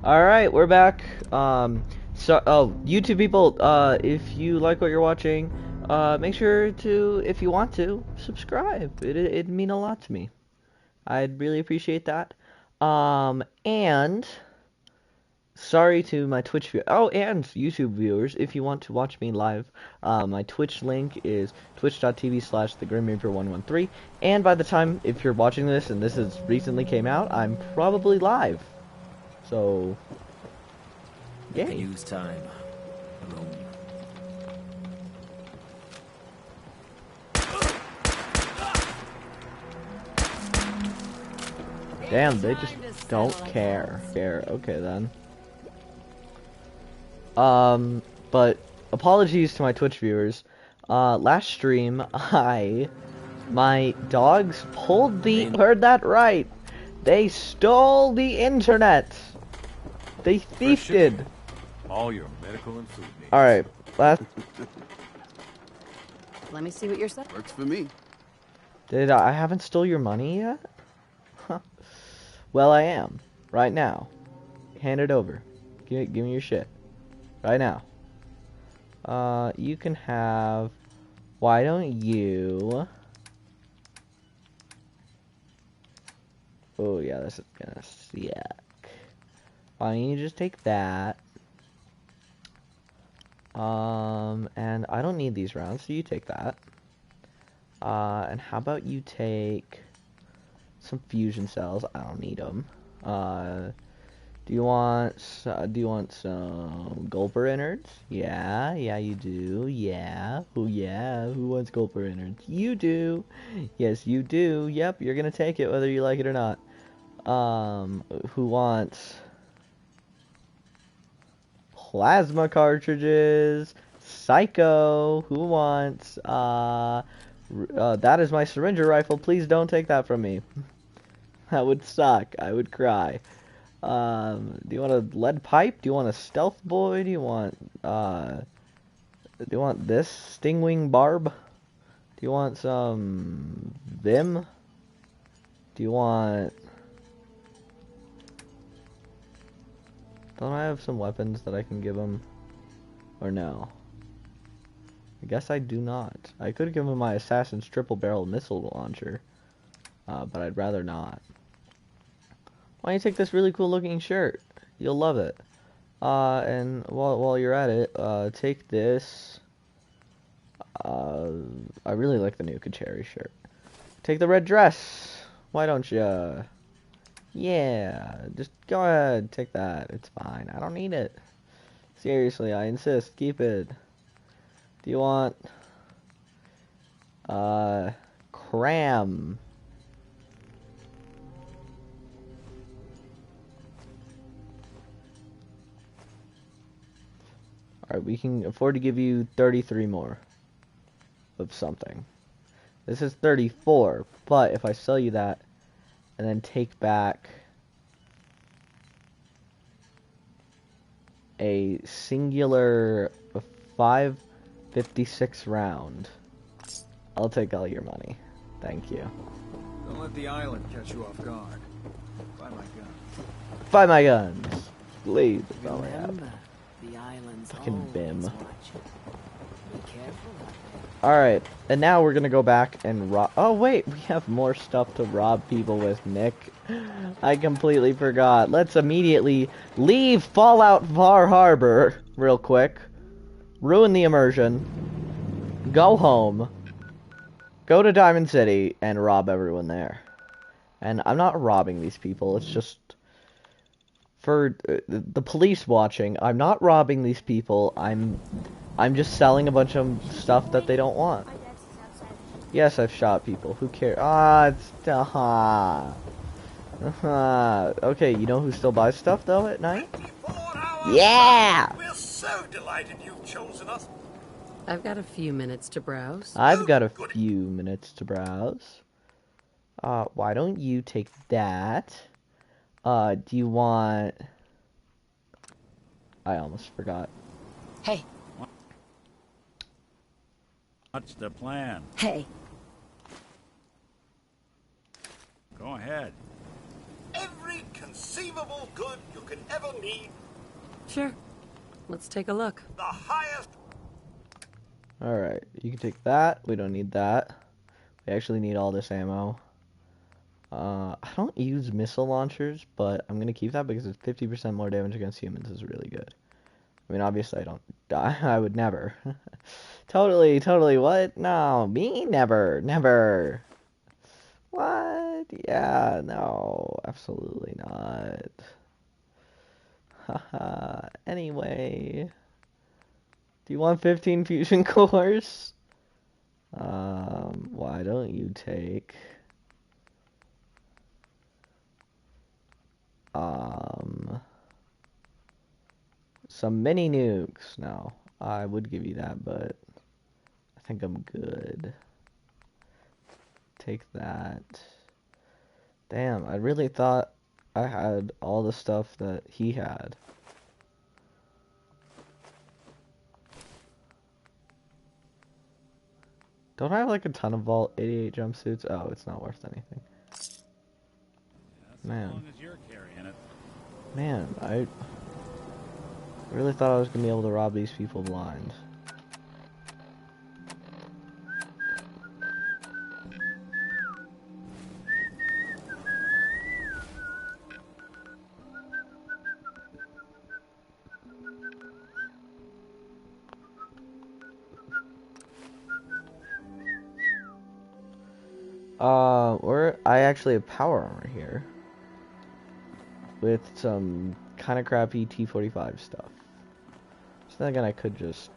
Alright, we're back. YouTube people, if you like what you're watching, make sure to, if you want to, subscribe. It'd mean a lot to me. I'd really appreciate that. And sorry to my Twitch and YouTube viewers, if you want to watch me live, my Twitch link is twitch.tv/thegrimreaper113, and by the time, if you're watching this and this has recently came out, I'm probably live. So, yay. Use time. Alone. Damn, they just don't care. Okay then. But apologies to my Twitch viewers. Last stream, my dogs pulled heard that right. They stole the internet. They thiefed. All your medical and food needs. Alright, Let me see what you're saying. Works for me. I haven't stole your money yet? Huh. Well, I am. Right now. Hand it over. Give me your shit. Right now. You can have... Why don't you... Oh, yeah, this is gonna suck. Why don't you just take that? And I don't need these rounds, so you take that. And how about you take some fusion cells? I don't need them. Do you want some Gulper innards? Yeah, you do. Yeah. Oh yeah. Who wants Gulper innards? You do. Yes, you do. Yep, you're gonna take it whether you like it or not. Who wants plasma cartridges? Psycho. Who wants that is my syringer rifle. Please don't take that from me. That would suck. I would cry. Do you want a lead pipe? Do you want a stealth boy? Do you want this stingwing barb? Do you want some Vim? Do you want... Don't I have some weapons that I can give him? Or no? I guess I do not. I could give him my Assassin's triple barrel missile launcher. But I'd rather not. Why don't you take this really cool looking shirt? You'll love it. And while you're at it, take this. I really like the new Kacheri shirt. Take the red dress. Why don't you? Yeah, just go ahead, take that. It's fine. I don't need it. Seriously, I insist. Keep it. Do you want cram? Alright, we can afford to give you 33 more of something. This is 34, but if I sell you that and then take back a singular 5.56 round, I'll take all your money. Thank you. Don't let the island catch you off guard. Buy my gun. Buy my guns. Please, that's all I have. The island's Fucking Bim. Be careful. Alright, and now we're gonna go back and rob... Oh wait, we have more stuff to rob people with, Nick. I completely forgot. Let's immediately leave Fallout Far Harbor real quick. Ruin the immersion. Go home. Go to Diamond City and rob everyone there. And I'm not robbing these people, it's just... For the police watching, I'm not robbing these people, I'm just selling a bunch of stuff that they don't want. Yes, I've shot people. Who cares? Okay, you know who still buys stuff though at night? Yeah! We're so delighted you've chosen us. I've got a few minutes to browse. I've got a few minutes to browse. Why don't you take that? Do you want... I almost forgot. Hey. What's the plan? Hey. Go ahead. achievable good you can ever need. Sure. Let's take a look. The highest. Alright, you can take that. We don't need that. We actually need all this ammo. I don't use missile launchers, but I'm gonna keep that because it's 50% more damage against humans is really good. I mean, obviously I don't die. I would never. Totally, what? No, me? Never. What? Yeah, no, absolutely not. Haha, anyway. Do you want 15 fusion cores? Why don't you take... some mini nukes. No, I would give you that, but I think I'm good. Take that. Damn, I really thought I had all the stuff that he had. Don't I have like a ton of Vault 88 jumpsuits? Oh, it's not worth anything. As long as you're carrying it. Man, I really thought I was gonna be able to rob these people blind. I actually have power armor here. With some kind of crappy T-45 stuff. So then again, I could just...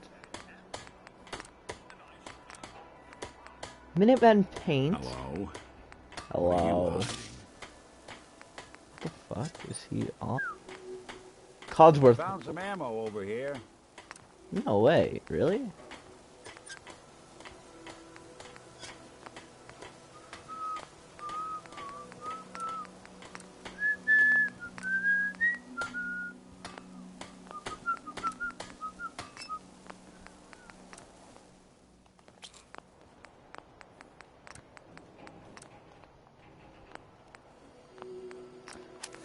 Minuteman paint? Hello. Hello. What the fuck is he on? Codsworth. Found some ammo over here. No way, really?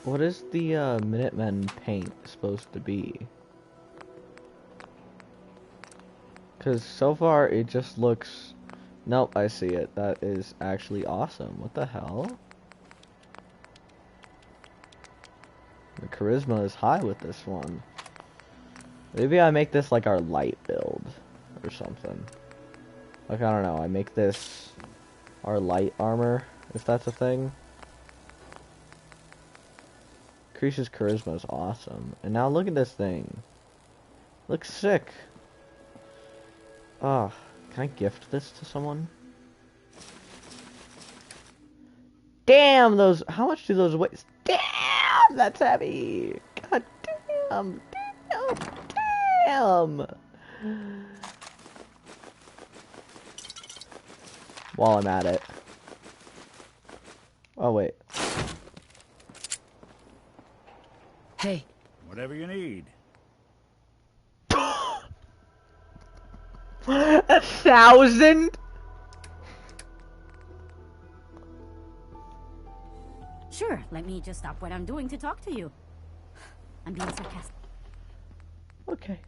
What is the Minutemen paint supposed to be? Because so far it just looks... Nope, I see it. That is actually awesome. What the hell? The charisma is high with this one. Maybe I make this like our light build or something. Like, I don't know. I make this our light armor, if that's a thing. Increases charisma is awesome. And now look at this thing. Looks sick. Ah, can I gift this to someone? Damn, those... How much do those weigh? Damn, that's heavy. God damn. While I'm at it. Oh, wait. Hey. Whatever you need. 1,000? Sure, let me just stop what I'm doing to talk to you. I'm being sarcastic. Okay.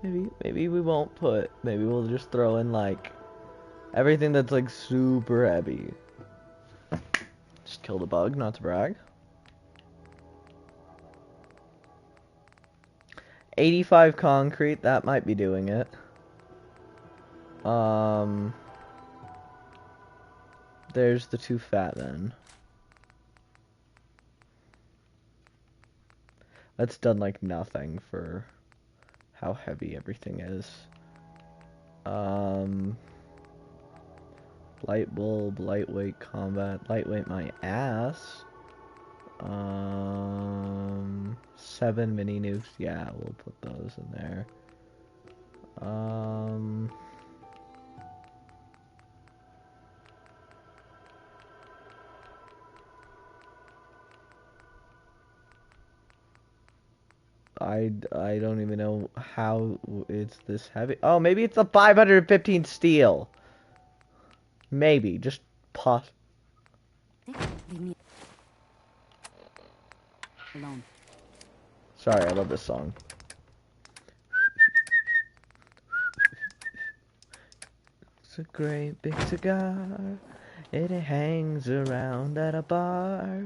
Maybe we won't put... Maybe we'll just throw in, like... Everything that's, like, super heavy. Just kill the bug, not to brag. 85 concrete, that might be doing it. There's the 2 fat men. That's done like nothing for how heavy everything is. Light bulb, lightweight combat, lightweight my ass. 7 mini nukes, yeah, we'll put those in there. I don't even know how it's this heavy. Oh, maybe it's a 515 steel. Maybe, just pause. Leave me. alone. Sorry, I love this song. It's a great big cigar. It hangs around at a bar.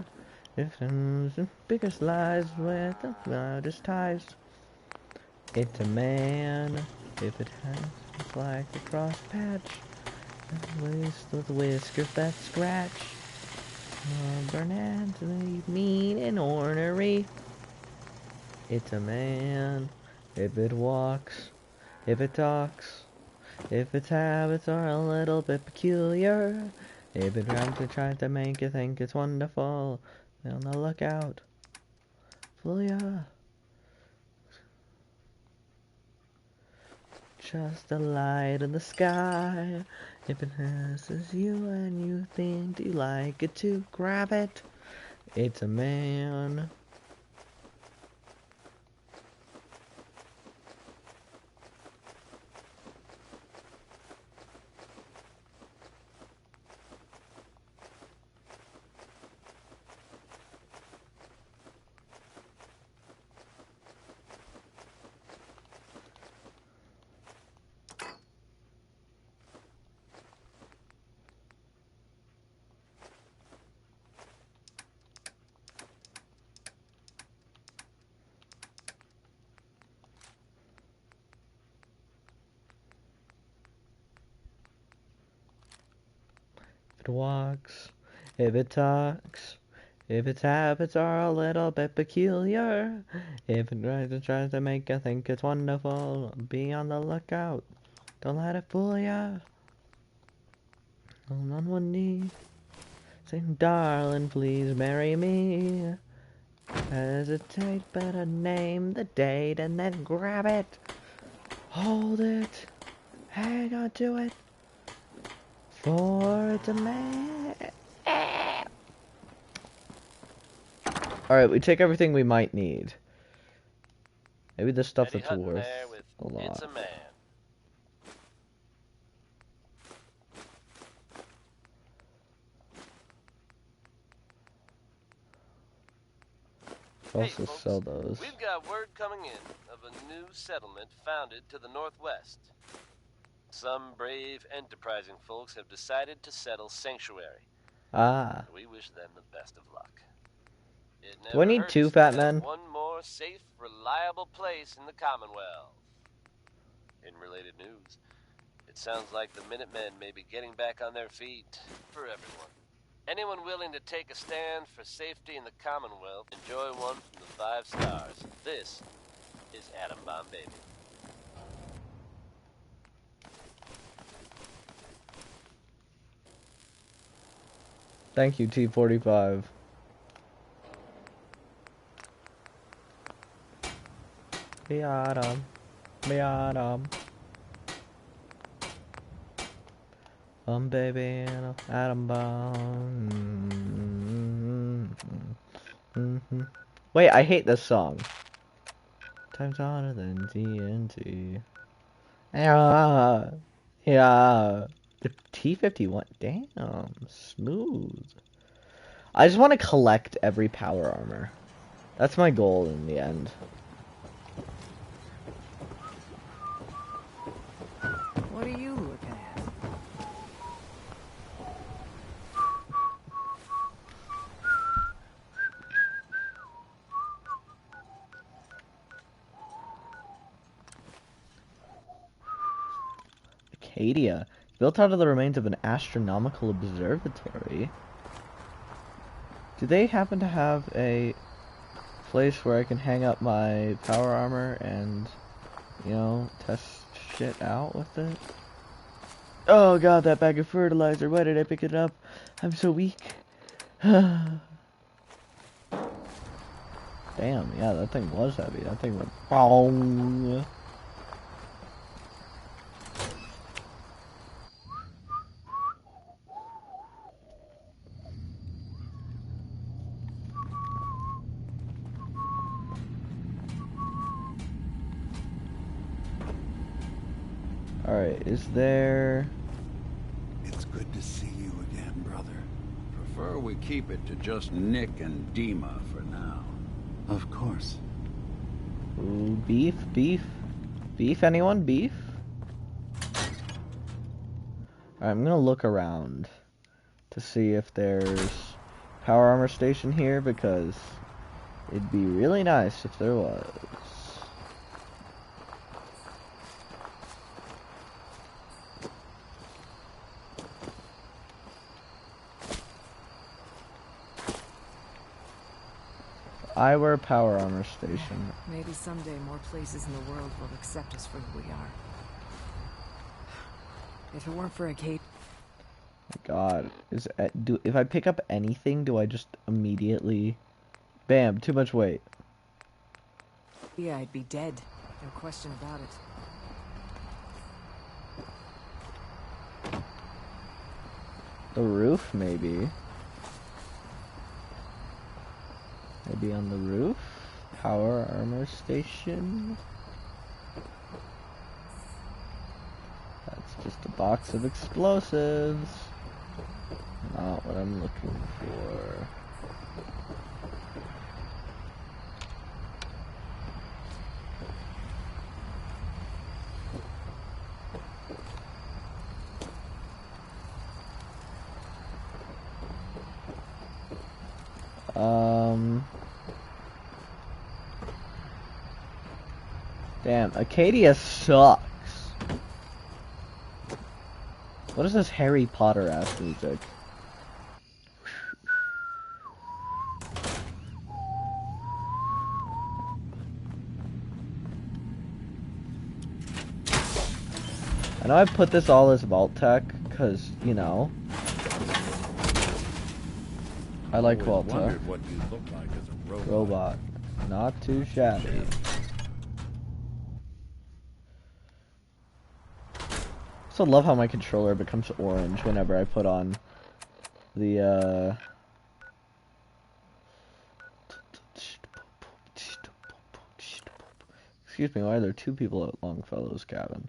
If the biggest lies with the loudest ties. It's a man. If it has like a cross patch. With whiskers that scratch. Burnett, mean and ornery. It's a man. If it walks. If it talks. If its habits are a little bit peculiar, if it tries to make you think it's wonderful, be on the lookout. Fool ya. Just a light in the sky. If it has you and you think you like it to grab it, it's a man. If it walks, if it talks, if its habits are a little bit peculiar, if it tries to make you think it's wonderful, be on the lookout. Don't let it fool ya. On one knee, saying, darling, please marry me. Hesitate, better name the date and then grab it. Hold it, hang on to it, for it's a man. Alright, we take everything we might need. Maybe the stuff Eddie that's Hutton worth there with a lot. It's a Man. Hey Also folks, sell those. we've got word coming in of a new settlement founded to the northwest. Some brave, enterprising folks have decided to settle Sanctuary. Ah. We wish them the best of luck. It Do I never need hurts 2 to fat have men? one more safe, reliable place in the Commonwealth. In related news, it sounds like the Minutemen may be getting back on their feet for everyone. Anyone willing to take a stand for safety in the Commonwealth, enjoy one from the 5 stars. This is Atom Bomb Baby. Thank you, T45. Be Adam. Be Adam. Baby, and a atom bomb. Wait, I hate this song. Time's hotter than TNT. Yeah. Yeah. The T51. Damn. Smooth. I just want to collect every power armor. That's my goal in the end. What are you looking at? Acadia. Built out of the remains of an astronomical observatory. Do they happen to have a place where I can hang up my power armor and, you know, test shit out with it? Oh god, that bag of fertilizer. Why did I pick it up? I'm so weak. Damn, yeah, that thing was heavy. That thing went boom. Alright, is there... It's good to see you again, brother. Prefer we keep it to just Nick and Dima for now. Of course. Ooh, beef, beef. Beef, anyone? Beef? Alright, I'm gonna look around to see if there's power armor station here, because it'd be really nice if there was. I were a power armor station. Maybe someday more places in the world will accept us for who we are. If it weren't for a gate... God, if I pick up anything, do I just immediately... Bam, too much weight. Yeah, I'd be dead. No question about it. The roof, maybe. Maybe on the roof? Power armor station? That's just a box of explosives. Not what I'm looking for. Damn, Acadia sucks. What is this Harry Potter ass music? I know I put this all as Vault Tech, because, you know, I like Vault Tech. What you look like as a robot. Robot. Not too shabby. I also love how my controller becomes orange whenever I put on the, Excuse me, why are there two people at Longfellow's cabin?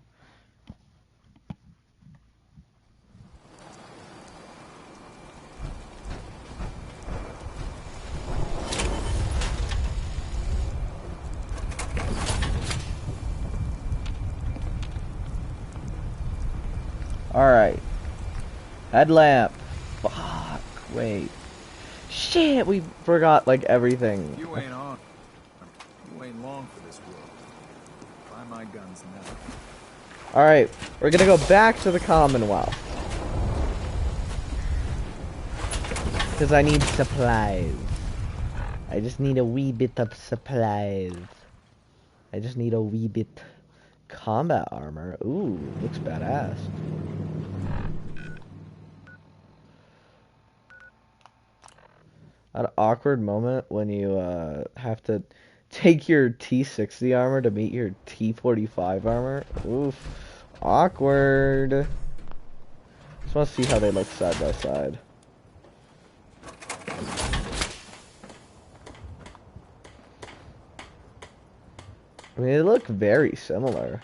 Alright. Headlamp. Fuck. Wait. Shit, we forgot, like, everything. You ain't on. You ain't long for this world. Buy my guns now. Alright, we're gonna go back to the Commonwealth. Because I need supplies. I just need a wee bit of supplies. I just need a wee bit. Combat armor. Ooh, looks badass. An awkward moment when you have to take your T60 armor to meet your T45 armor. Oof. Awkward. Just want to see how they look side by side. I mean, they look very similar.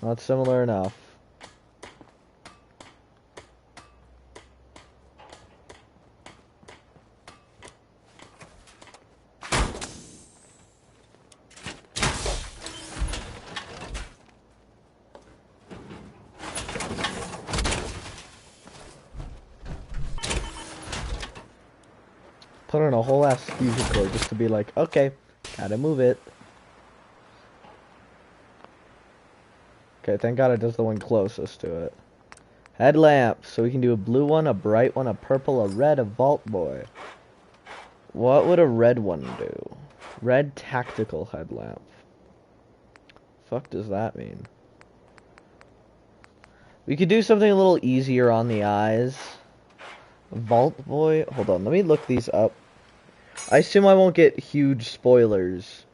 Not similar enough. Put on a whole ass fusion core just to be like, okay, gotta move it. Okay, thank God it does the one closest to it. Headlamp, so we can do a blue one, a bright one, a purple, a red, a vault boy. What would a red one do? Red tactical headlamp. Fuck does that mean? We could do something a little easier on the eyes. Vault boy, hold on, let me look these up. I assume I won't get huge spoilers.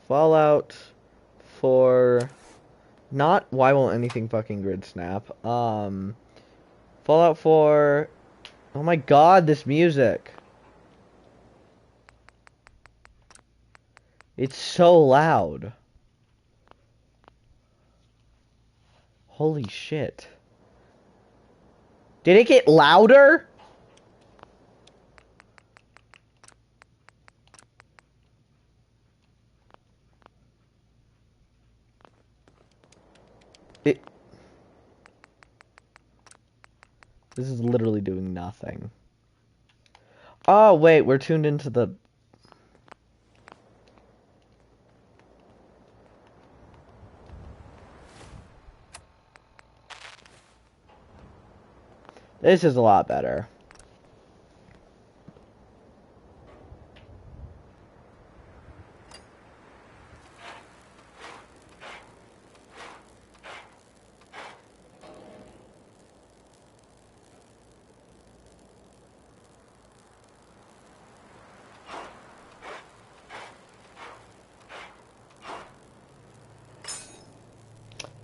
Fallout for not why won't anything fucking grid snap. Fallout 4. Oh my god, this music. It's so loud. Holy shit. Did it get louder? This is literally doing nothing. Oh, wait, we're tuned into the... This is a lot better.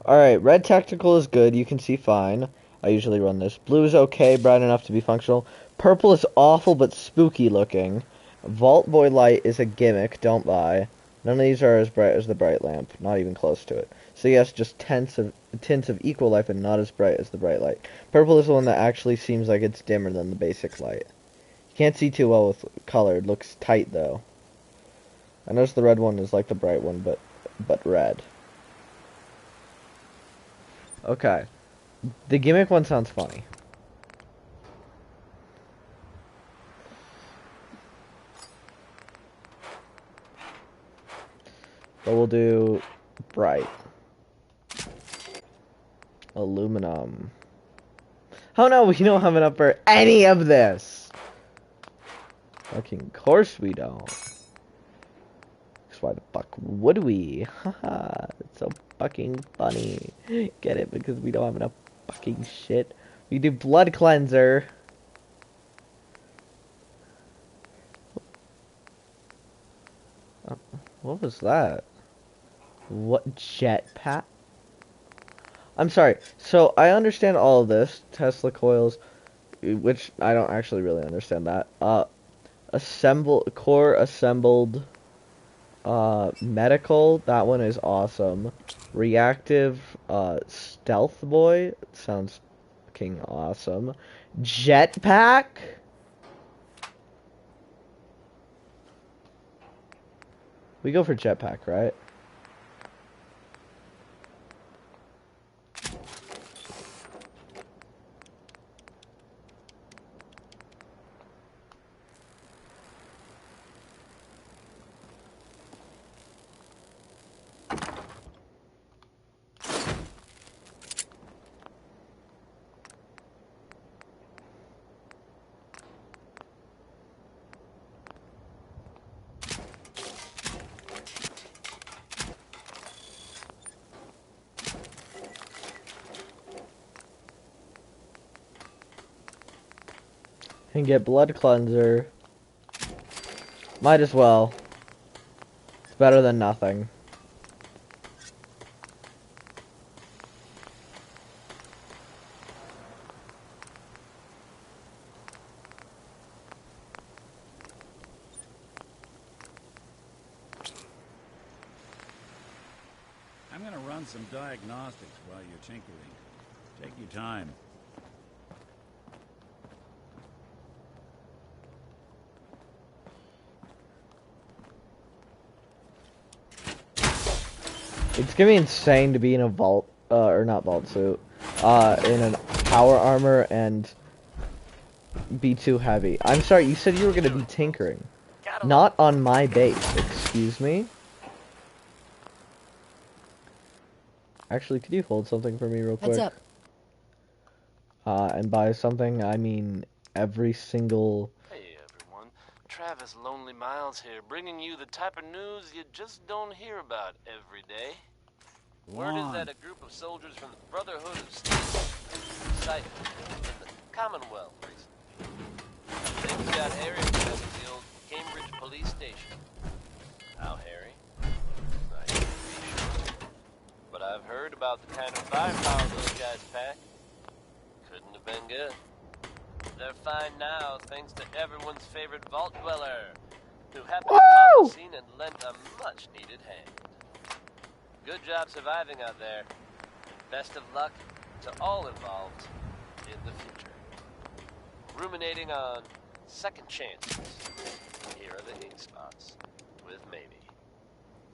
Alright, red tactical is good. You can see fine. I usually run this. Blue is okay, bright enough to be functional. Purple is awful but spooky looking. Vault Boy Light is a gimmick, don't buy. None of these are as bright as the bright lamp, not even close to it. So yes, just tints of equal light, but not as bright as the bright light. Purple is the one that actually seems like it's dimmer than the basic light. You can't see too well with color. It looks tight though. I noticed the red one is like the bright one, but red. Okay. The gimmick one sounds funny. But we'll do bright. Aluminum. Oh no, we don't have enough for any of this! Fucking course we don't. Because why the fuck would we? Haha, it's so fucking funny. Get it? Because we don't have enough fucking shit. We do blood cleanser. What was that? What jetpack? I'm sorry. So I understand all of this. Tesla coils, which I don't actually really understand that. Core assembled. Medical. That one is awesome. Reactive. Stealth boy sounds fucking awesome. Jetpack. We go for jetpack, right? And get blood cleanser. Might as well. It's better than nothing. I'm gonna run some diagnostics while you're tinkering. Take your time. It's gonna be insane to be in a vault, or not vault suit, in an power armor and be too heavy. I'm sorry, you said you were gonna be tinkering. Not on my base, excuse me? Actually, could you hold something for me real quick? Heads up. And by something, I mean every single... Hey everyone, Travis Lonely Miles here, bringing you the type of news you just don't hear about every day. Word is that a group of soldiers from the Brotherhood of Steel sighted in the Commonwealth recently. They've got Harry at the old Cambridge police station. How, Harry? I can't be sure. But I've heard about the kind of firepower those guys pack. Couldn't have been good. They're fine now, thanks to everyone's favorite vault dweller, who happened upon the scene and lent a much-needed hand. Good job surviving out there, and best of luck to all involved in the future. Ruminating on second chances, here are the ink spots with maybe.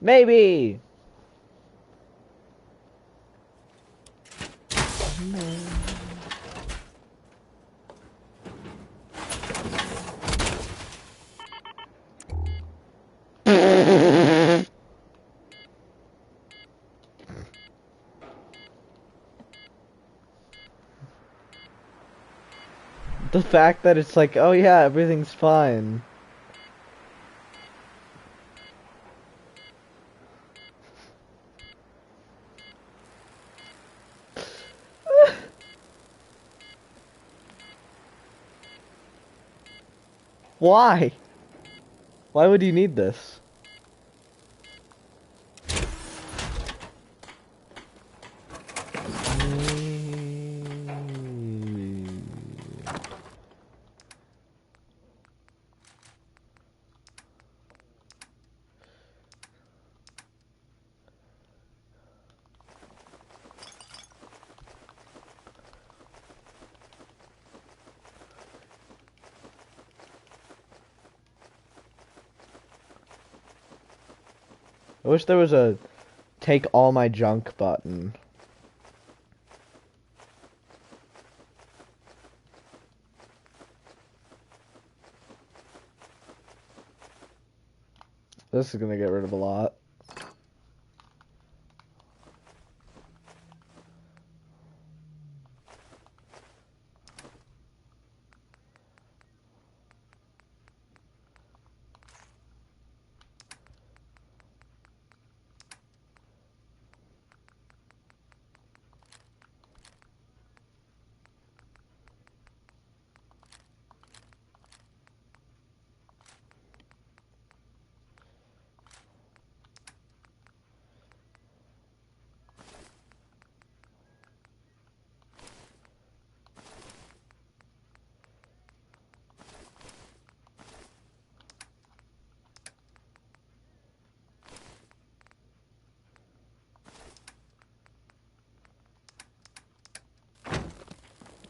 Maybe! The fact that it's like, oh yeah, everything's fine. Why? Why would you need this? I wish there was a take all my junk button. This is gonna get rid of a lot.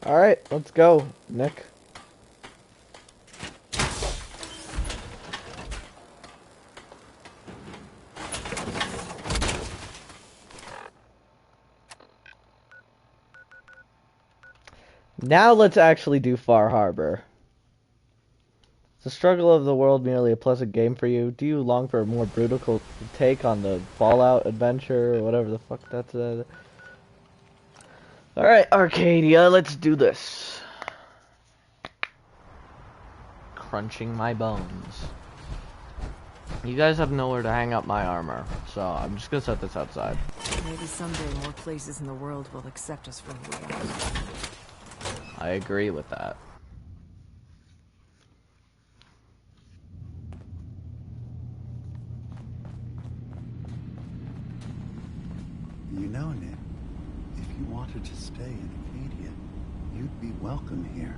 Alright, let's go, Nick. Now let's actually do Far Harbor. Is the struggle of the world merely a pleasant game for you? Do you long for a more brutal take on the Fallout adventure, or whatever the fuck that's Alright, Arcadia, let's do this. Crunching my bones. You guys have nowhere to hang up my armor, so I'm just gonna set this outside. Maybe someday more places in the world will accept us for who we are. I agree with that. You know, Nick, if you wanted to stay in Acadia, you'd be welcome here.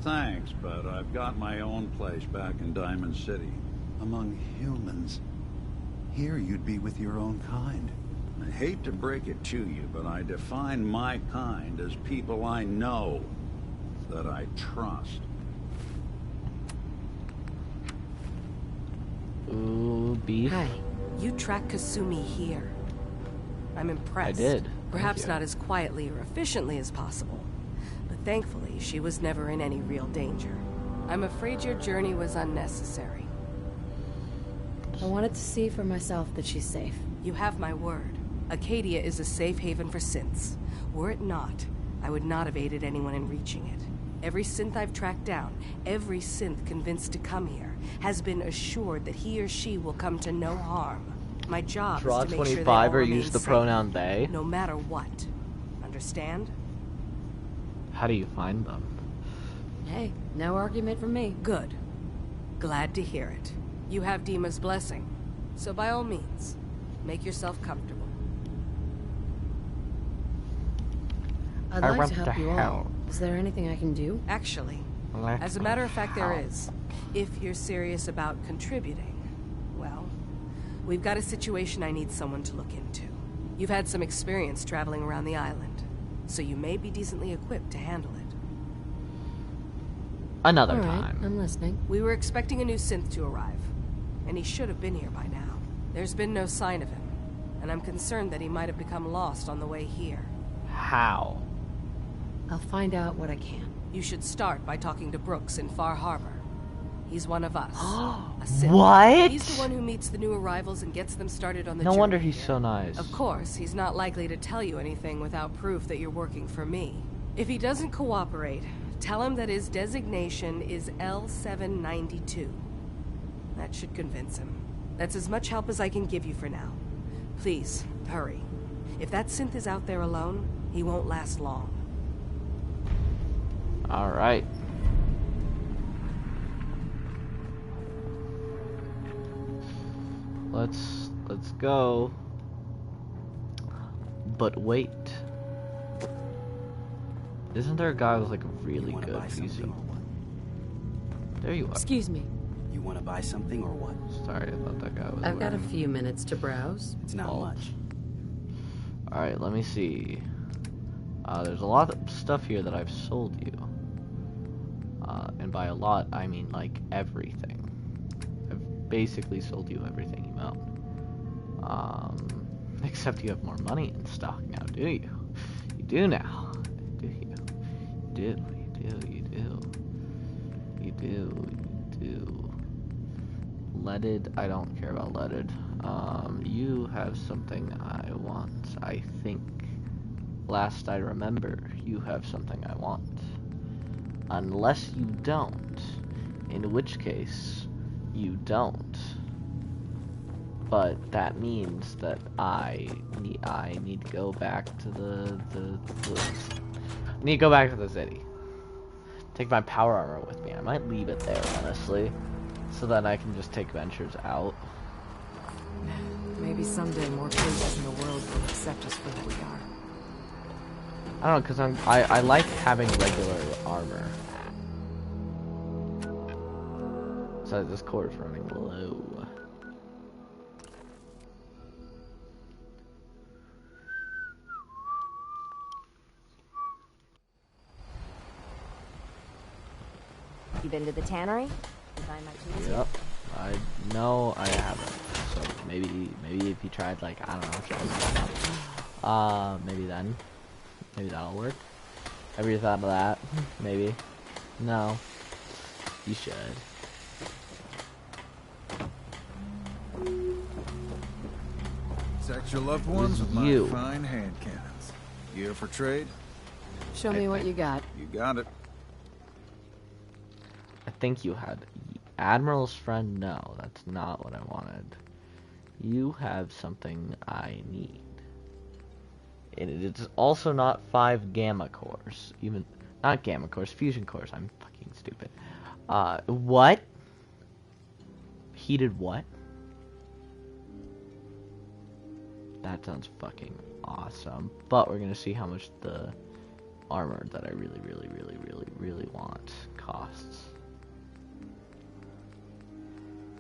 Thanks, but I've got my own place back in Diamond City. Among humans. Here you'd be with your own kind. I hate to break it to you, but I define my kind as people I know, that I trust. Ooh, beef. Hi. You tracked Kasumi here. I'm impressed. I did. Perhaps not as quietly or efficiently as possible, but thankfully she was never in any real danger. I'm afraid your journey was unnecessary. I wanted to see for myself that she's safe. You have my word. Acadia is a safe haven for synths. Were it not, I would not have aided anyone in reaching it. Every synth I've tracked down, every synth convinced to come here, has been assured that he or she will come to no harm. My job Draw is to make sure they 25 all or remain use the safe, pronoun they. no matter what. Understand? How do you find them? Hey, no argument from me. Good. Glad to hear it. You have Dima's blessing, so by all means, make yourself comfortable. I'd like to help you all. Is there anything I can do? Actually, as a matter of fact, there is. If you're serious about contributing, well, we've got a situation I need someone to look into. You've had some experience traveling around the island, so you may be decently equipped to handle it. Another All right, time. I'm listening. We were expecting a new synth to arrive, and he should have been here by now. There's been no sign of him, and I'm concerned that he might have become lost on the way here. How? I'll find out what I can. You should start by talking to Brooks in Far Harbor. He's one of us. A synth. What? He's the one who meets the new arrivals and gets them started on the No journey wonder he's here. so nice. Of course, he's not likely to tell you anything without proof that you're working for me. If he doesn't cooperate, Tell him that his designation is L792. That should convince him. That's as much help as I can give you for now. Please, hurry. If that synth is out there alone, he won't last long. All right. Let's go. But wait. Isn't there a guy with like a really good visa? There you are. Excuse me. You want to buy something or what? Sorry, I thought that guy was. I've got a few minutes to browse. It's not much. All right, let me see. There's a lot of stuff here that I've sold you. And by a lot, I mean like everything. I've basically sold you everything you own. Except you have more money in stock now, do you? You do now. Do you? You do. Leaded, I don't care about leaded. You have something I want, I think. Last I remember, you have something I want. Unless you don't, in which case, you don't. But that means that I need to go back to I need to go back to the city. Take my power armor with me. I might leave it there, honestly, so that I can just take ventures out. Maybe someday more places in the world will accept us for who we are. I don't know, because I like having regular armor. So this core is running low. You been to the tannery? You find my tools Yep. No, I haven't. So maybe if you tried, like, I don't know, maybe then. Maybe that'll work. Have you thought of that? Maybe. No. You should. Protect your loved ones with my fine hand cannons. Gear for trade? Show me what you got. You got it. I think you had Admiral's friend. No, that's not what I wanted. You have something I need. And it's also not 5 gamma cores. Even not gamma cores, fusion cores. I'm fucking stupid. What? Heated what? That sounds fucking awesome. But we're gonna see how much the armor that I really want costs.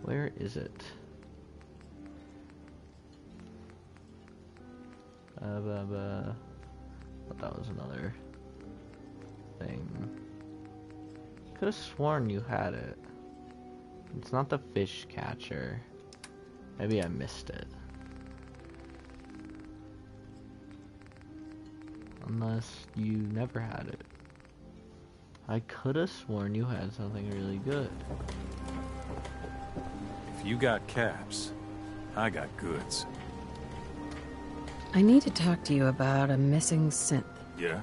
Where is it? But that was another thing. Could have sworn you had it. It's not the fish catcher. Maybe I missed it. Unless you never had it. I could have sworn you had something really good. If you got caps, I got goods. I need to talk to you about a missing synth. Yeah?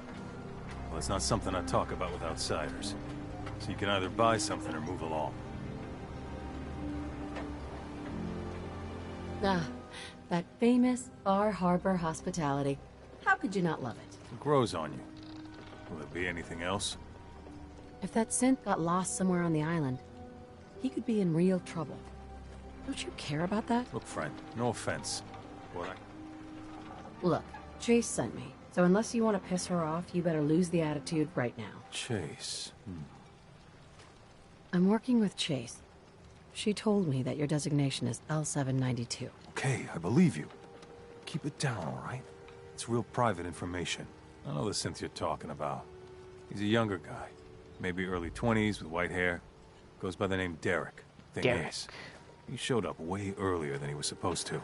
Well, it's not something I talk about with outsiders. So you can either buy something or move along. Ah, that famous Bar Harbor hospitality. How could you not love it? It grows on you. Will there be anything else? If that synth got lost somewhere on the island, he could be in real trouble. Don't you care about that? Look, friend, no offense. Look, Chase sent me, so unless you want to piss her off, you better lose the attitude right now. Chase? I'm working with Chase. She told me that your designation is L792. Okay, I believe you. Keep it down, all right? It's real private information. I know the synth you're talking about. He's a younger guy. Maybe early 20s with white hair. Goes by the name Derek. Thing is, he showed up way earlier than he was supposed to.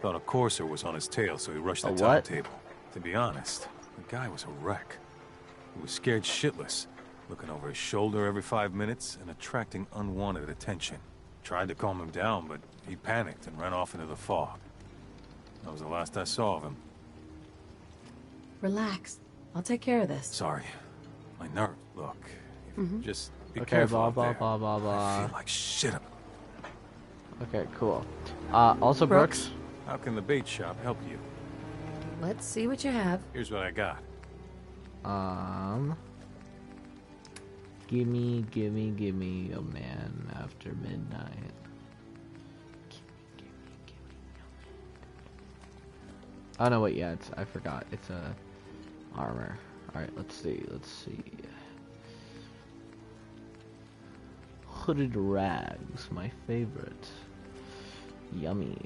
Thought a courser was on his tail, so he rushed the timetable. To be honest, the guy was a wreck. He was scared shitless, looking over his shoulder every 5 minutes and attracting unwanted attention. Tried to calm him down, but he panicked and ran off into the fog. That was the last I saw of him. Relax. I'll take care of this. Sorry. My nerve. Look, if you just be Okay, careful blah out blah there. blah blah I blah. feel like shit. Okay, cool. Also, Brooks. How can the bait shop help you? Let's see what you have. Here's what I got. Gimme a man after midnight. Oh no, wait, yeah, I forgot. It's a armor. Alright, let's see. Hooded rags, my favorite. Yummy.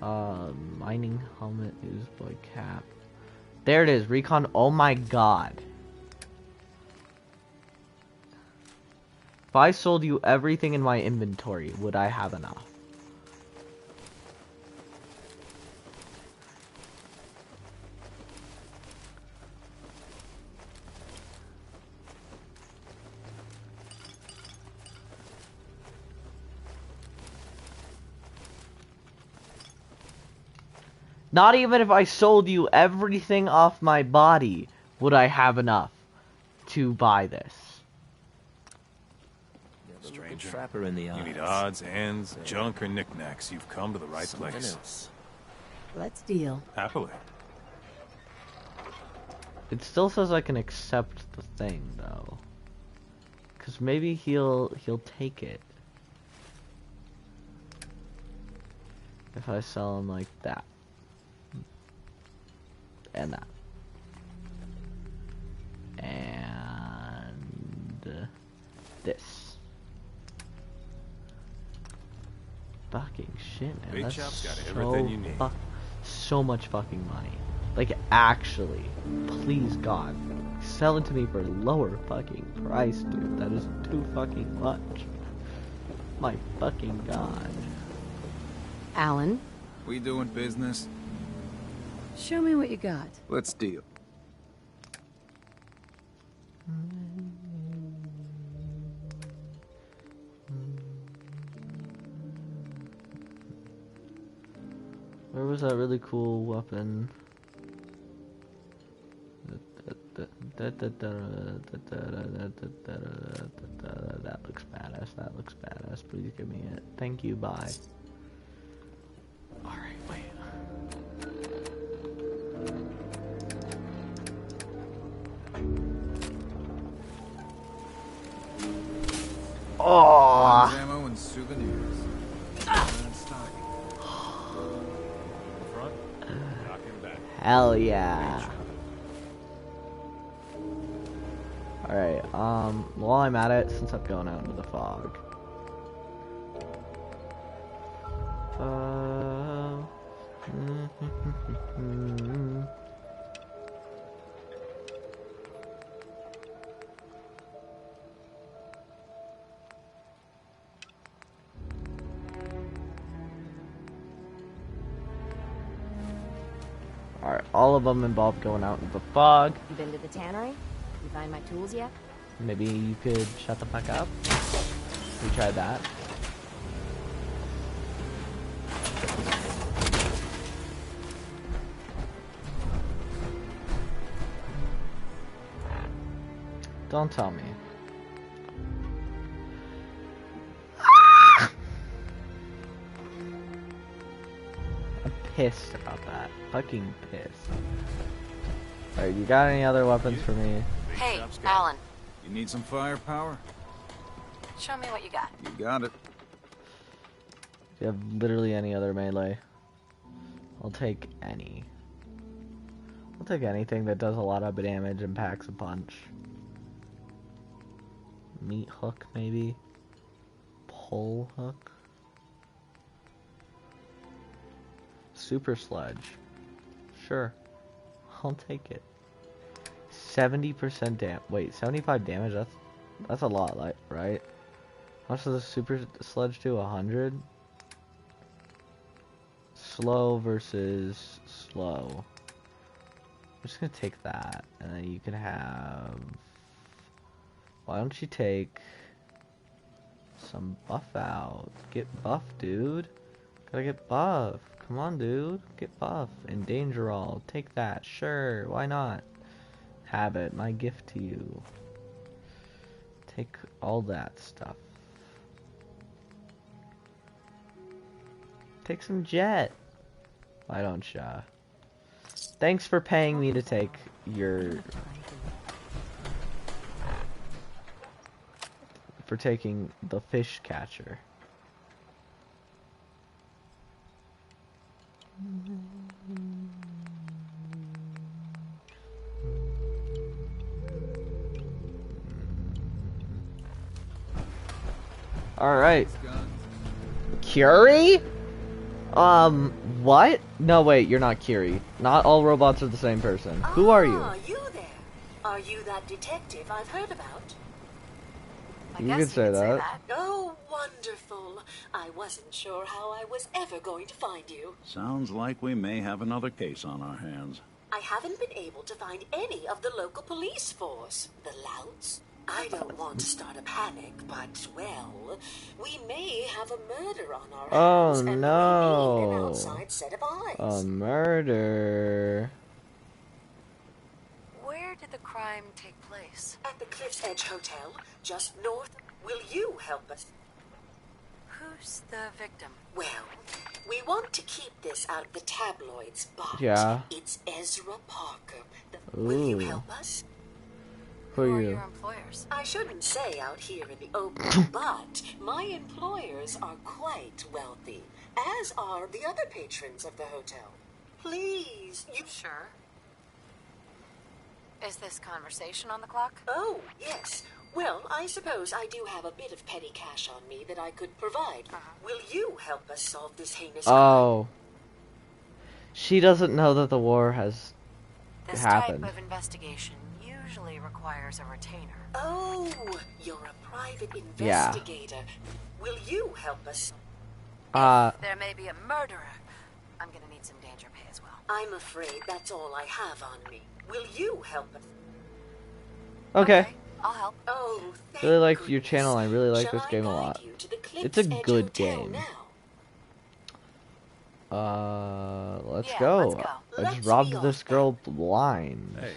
Mining helmet used by cap. There it is, recon. Oh my god. If I sold you everything in my inventory, would I have enough? Not even if I sold you everything off my body, would I have enough to buy this. Stranger, trapper in the you need eyes. odds, ends, junk, or knickknacks. You've come to the right place. Else. Let's deal. Happily. It still says I can accept the thing though, because maybe he'll take it if I sell him like that and that and this. Fucking shit, man. Bait That's shop's got everything you need. So much fucking money. Like, actually, please God, sell it to me for a lower fucking price, dude. That is too fucking much. My fucking God. Alan, We doing business? show me what you got. Let's deal. Where was that really cool weapon? That looks badass. That looks badass. Please give me it. Thank you. Bye. Alright, wait. Oh! Ammo and souvenirs. Hell yeah. Alright, while I'm at it, since I'm going out into the fog. Alright, all of them involve going out into the fog. You been to the tannery? You find my tools yet? Maybe you could shut the fuck up? We tried that. Don't tell me. I'm pissed about that. Fucking pissed. Alright, you got any other weapons for me? Hey, Alan, You need some firepower? show me what you got. You got it. Do you have literally any other melee? I'll take any. I'll take anything that does a lot of damage and packs a punch. Meat hook, maybe? Pole hook? Super sledge. Sure. I'll take it. 70% wait, 75 damage? That's a lot, like, right? How much does a super sledge do? 100? Slow versus slow. I'm just gonna take that, and then you can have... Why don't you take some buff out? Get buff, dude. Gotta get buff. Come on, dude. Get buff. And danger all. Take that. Sure. Why not? Have it. My gift to you. Take all that stuff. Take some jet. Why don't ya? Thanks for paying me to take your... For taking the fish catcher. Alright. Curie? What? No, wait, you're not Curie. Not all robots are the same person. Who are you? You there? Are you that detective I've heard about? You could say that. Oh, wonderful. I wasn't sure how I was ever going to find you. Sounds like we may have another case on our hands. I haven't been able to find any of the local police force. The louts? I don't want to start a panic, but, well, we may have a murder on our hands, and we need an outside set of eyes. A murder. Where did the crime take place? At the Cliff's Edge Hotel, just north. Will you help us? Who's the victim? Well, we want to keep this out of the tabloids, but it's Ezra Parker. Will you help us? Who are you? Your employers? I shouldn't say out here in the open, but my employers are quite wealthy, as are the other patrons of the hotel. Please, you... Sure. Is this conversation on the clock? Oh, yes. Well, I suppose I do have a bit of petty cash on me that I could provide. Will you help us solve this heinous crime? Oh. She doesn't know that the war has happened. This type of investigation usually requires a retainer. Oh, you're a private investigator. Will you help us? If there may be a murderer, I'm gonna need some danger pay as well. I'm afraid that's all I have on me. Will you help us? Okay. I'll help. Oh, Really like your channel. I really like this game a lot. It's a good game. Let's go. I just robbed this girl blind. Hey,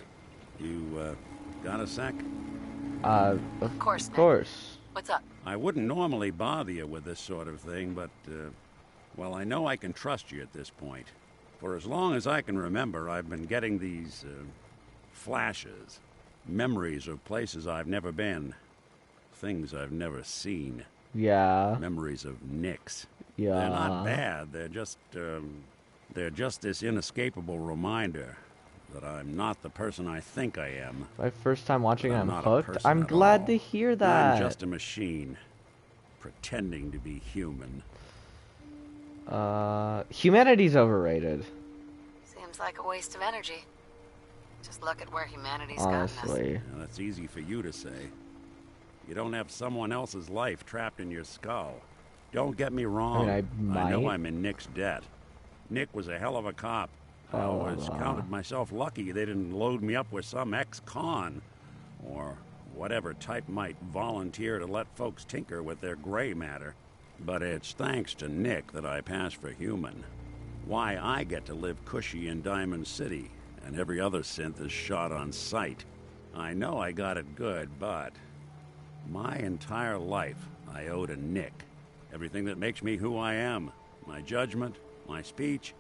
you got a sec? Of course. What's up? I wouldn't normally bother you with this sort of thing, but, well, I know I can trust you at this point. For as long as I can remember, I've been getting these, flashes. Memories of places I've never been. Things I've never seen. Yeah. Memories of Nicks. Yeah. They're not bad. They're just this inescapable reminder that I'm not the person I think I am. My first time watching it, I'm not hooked. I'm glad to hear that. I'm just a machine, pretending to be human. Humanity's overrated. Seems like a waste of energy. Just look at where humanity's Honestly. gotten us. Now, that's easy for you to say. You don't have someone else's life trapped in your skull. Don't get me wrong. I know I'm in Nick's debt. Nick was a hell of a cop. I always counted myself lucky they didn't load me up with some ex-con. Or whatever type might volunteer to let folks tinker with their gray matter. But it's thanks to Nick that I pass for human. Why I get to live cushy in Diamond City, and every other synth is shot on sight. I know I got it good, but my entire life I owe to Nick. Everything that makes me who I am. My judgment, my speech,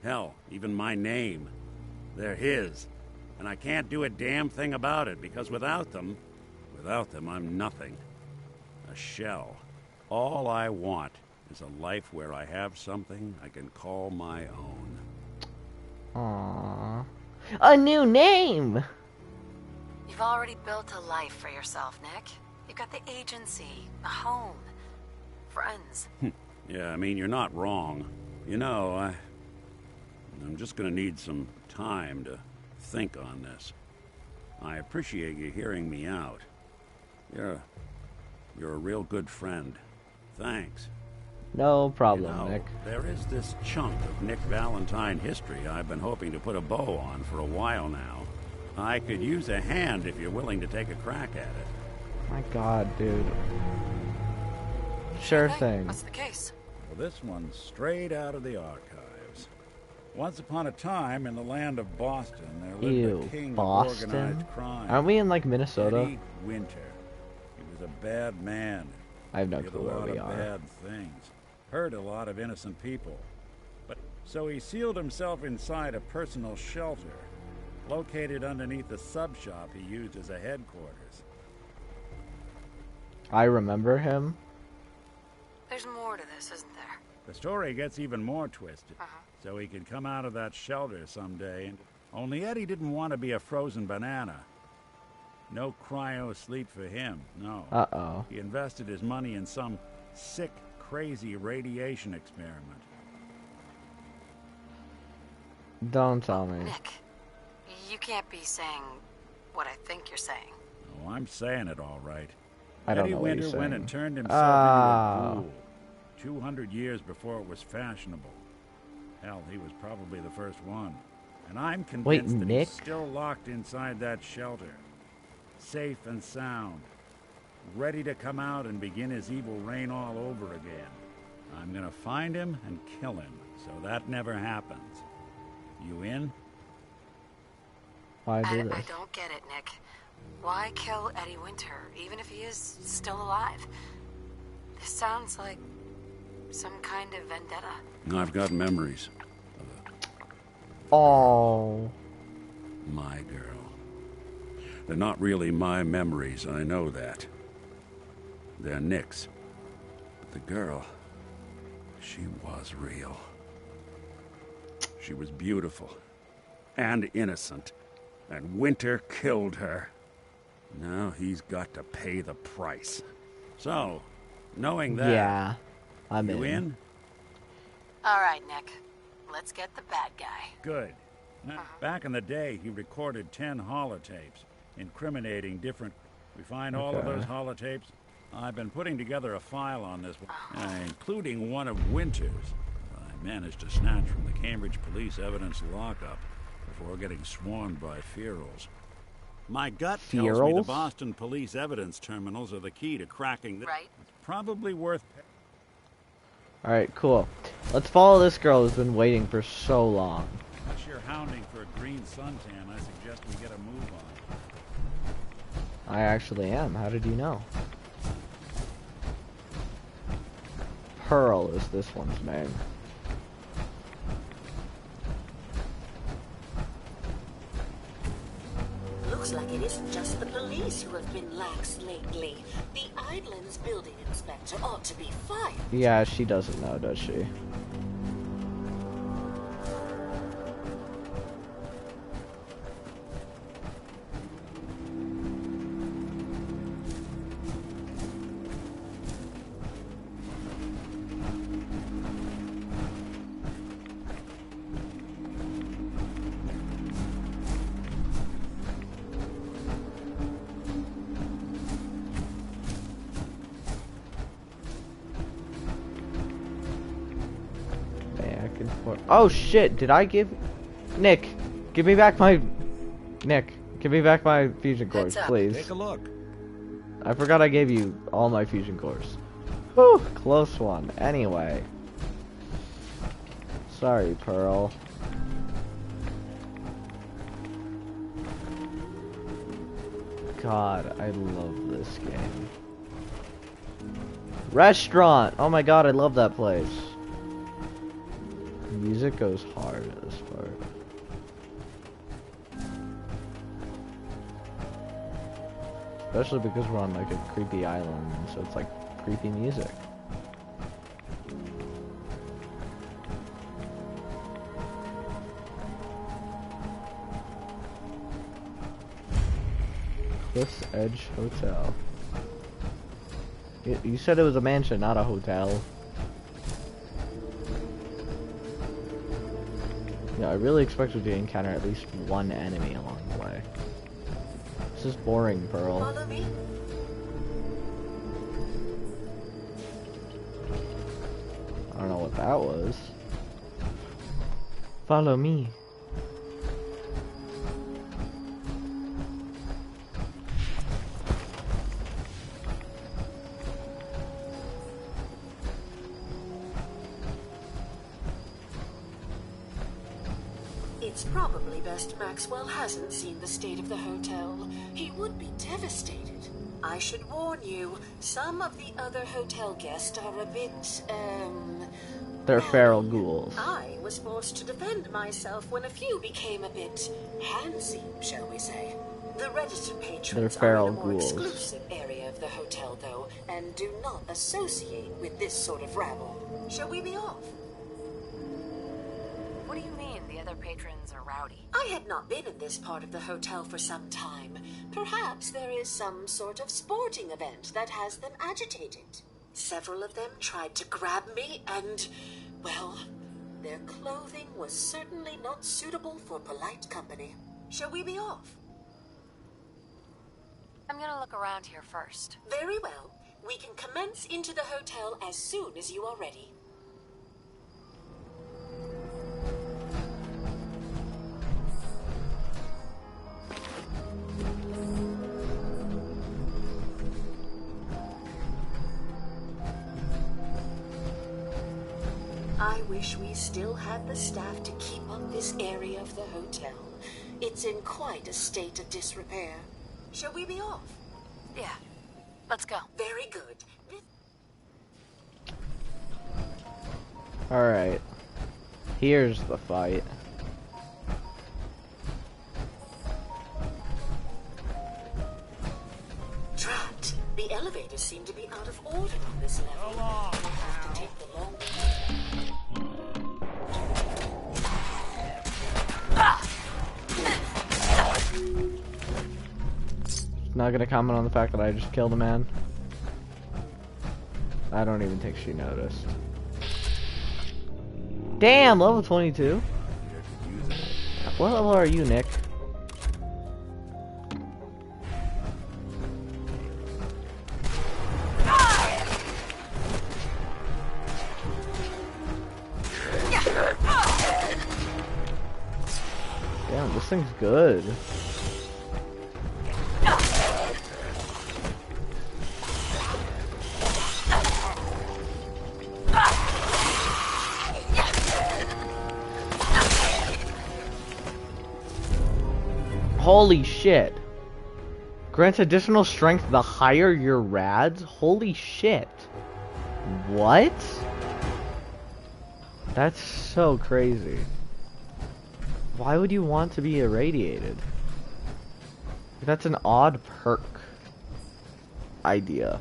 hell, even my name. They're his. And I can't do a damn thing about it, because without them, I'm nothing. A shell. All I want is a life where I have something I can call my own. Aww. A new name! You've already built a life for yourself, Nick. You've got the agency, a home, friends. Yeah, I mean, you're not wrong. You know, I'm just gonna need some time to think on this. I appreciate you hearing me out. You're a real good friend. Thanks. No problem, You know, Nick. There is this chunk of Nick Valentine history I've been hoping to put a bow on for a while now. I could use a hand if you're willing to take a crack at it. My God, dude. Sure thing. What's the case? Well, this one's straight out of the archives. Once upon a time, in the land of Boston, there lived a king Boston? of organized crime. Aren't we in, like, Minnesota? Eddie Winter. He was a bad man. I have no Did clue a where lot we of are. bad things. Hurt a lot of innocent people. But so he sealed himself inside a personal shelter, located underneath the sub-shop he used as a headquarters. I remember him. There's more to this, isn't there? The story gets even more twisted. So he could come out of that shelter someday. And only Eddie didn't want to be a frozen banana. No cryo sleep for him, no. Uh-oh. He invested his money in some sick, crazy radiation experiment. Don't tell me. Nick, you can't be saying what I think you're saying. Oh, I'm saying it all right. I don't Eddie know what Winter you're went saying. and turned himself into a ghoul. 200 years before it was fashionable. Hell, he was probably the first one. And I'm convinced that Nick? he's still locked inside that shelter. Safe and sound. Ready to come out and begin his evil reign all over again. I'm gonna find him and kill him, so that never happens. You in? Why do I this? don't get it, Nick. Why kill Eddie Winter, even if he is still alive? This sounds like some kind of vendetta. I've got memories. Oh. My girl. They're not really my memories, I know that. They're Nick's. But the girl, she was real. She was beautiful and innocent, and Winter killed her. Now he's got to pay the price. So, knowing that, yeah, I'm you in? All right, Nick. Let's get the bad guy. Good. Now, back in the day, he recorded 10 holotapes, incriminating different... We find all of those holotapes. I've been putting together a file on this one, including one of Winter's. I managed to snatch from the Cambridge police evidence lockup before getting swarmed by ferals. My gut tells me the Boston police evidence terminals are the key to cracking this. Right. It's probably worth... Alright, cool. Let's follow this girl who's been waiting for so long. Unless you're hounding for a green suntan, I suggest we get a move on. I actually am. How did you know? Pearl is this one's name. Looks like it isn't just the police who have been lax lately. The Island's building inspector ought to be fired. Yeah, she doesn't know, does she? Oh shit, did I give... Nick, give me back my... Nick, give me back my fusion cores, please. Take a look. I forgot I gave you all my fusion cores. Whew, close one. Anyway. Sorry, Pearl. God, I love this game. Restaurant! Oh my god, I love that place. Music goes hard at this part. Especially because we're on like a creepy island, so it's like creepy music. Cliff's Edge Hotel. You said it was a mansion, not a hotel. Yeah, I really expected to encounter at least one enemy along the way. This is boring, Pearl. Follow me. I don't know what that was. Follow me. It's probably best Maxwell hasn't seen the state of the hotel. He would be devastated. I should warn you, some of the other hotel guests are a bit, They're feral ghouls. I was forced to defend myself when a few became a bit handsy, shall we say. The registered patrons are in a more exclusive area of the hotel, though, and do not associate with this sort of rabble. Shall we be off? What do you mean, the other patrons are rowdy? I had not been in this part of the hotel for some time. Perhaps there is some sort of sporting event that has them agitated. Several of them tried to grab me and, well, their clothing was certainly not suitable for polite company. Shall we be off? I'm gonna look around here first. Very well. We can commence into the hotel as soon as you are ready. I wish we still had the staff to keep up this area of the hotel. It's in quite a state of disrepair. Shall we be off? Yeah. Let's go. Very good. Alright. Here's the fight. Drat. The elevators seem to be out of order on this level. We'll have to take the long way. Not gonna comment on the fact that I just killed a man. I don't even think she noticed. Damn, level 22. What level are you, Nick? Damn, this thing's good. Holy shit. Grants additional strength the higher your rads? Holy shit. What? That's so crazy. Why would you want to be irradiated? That's an odd perk idea.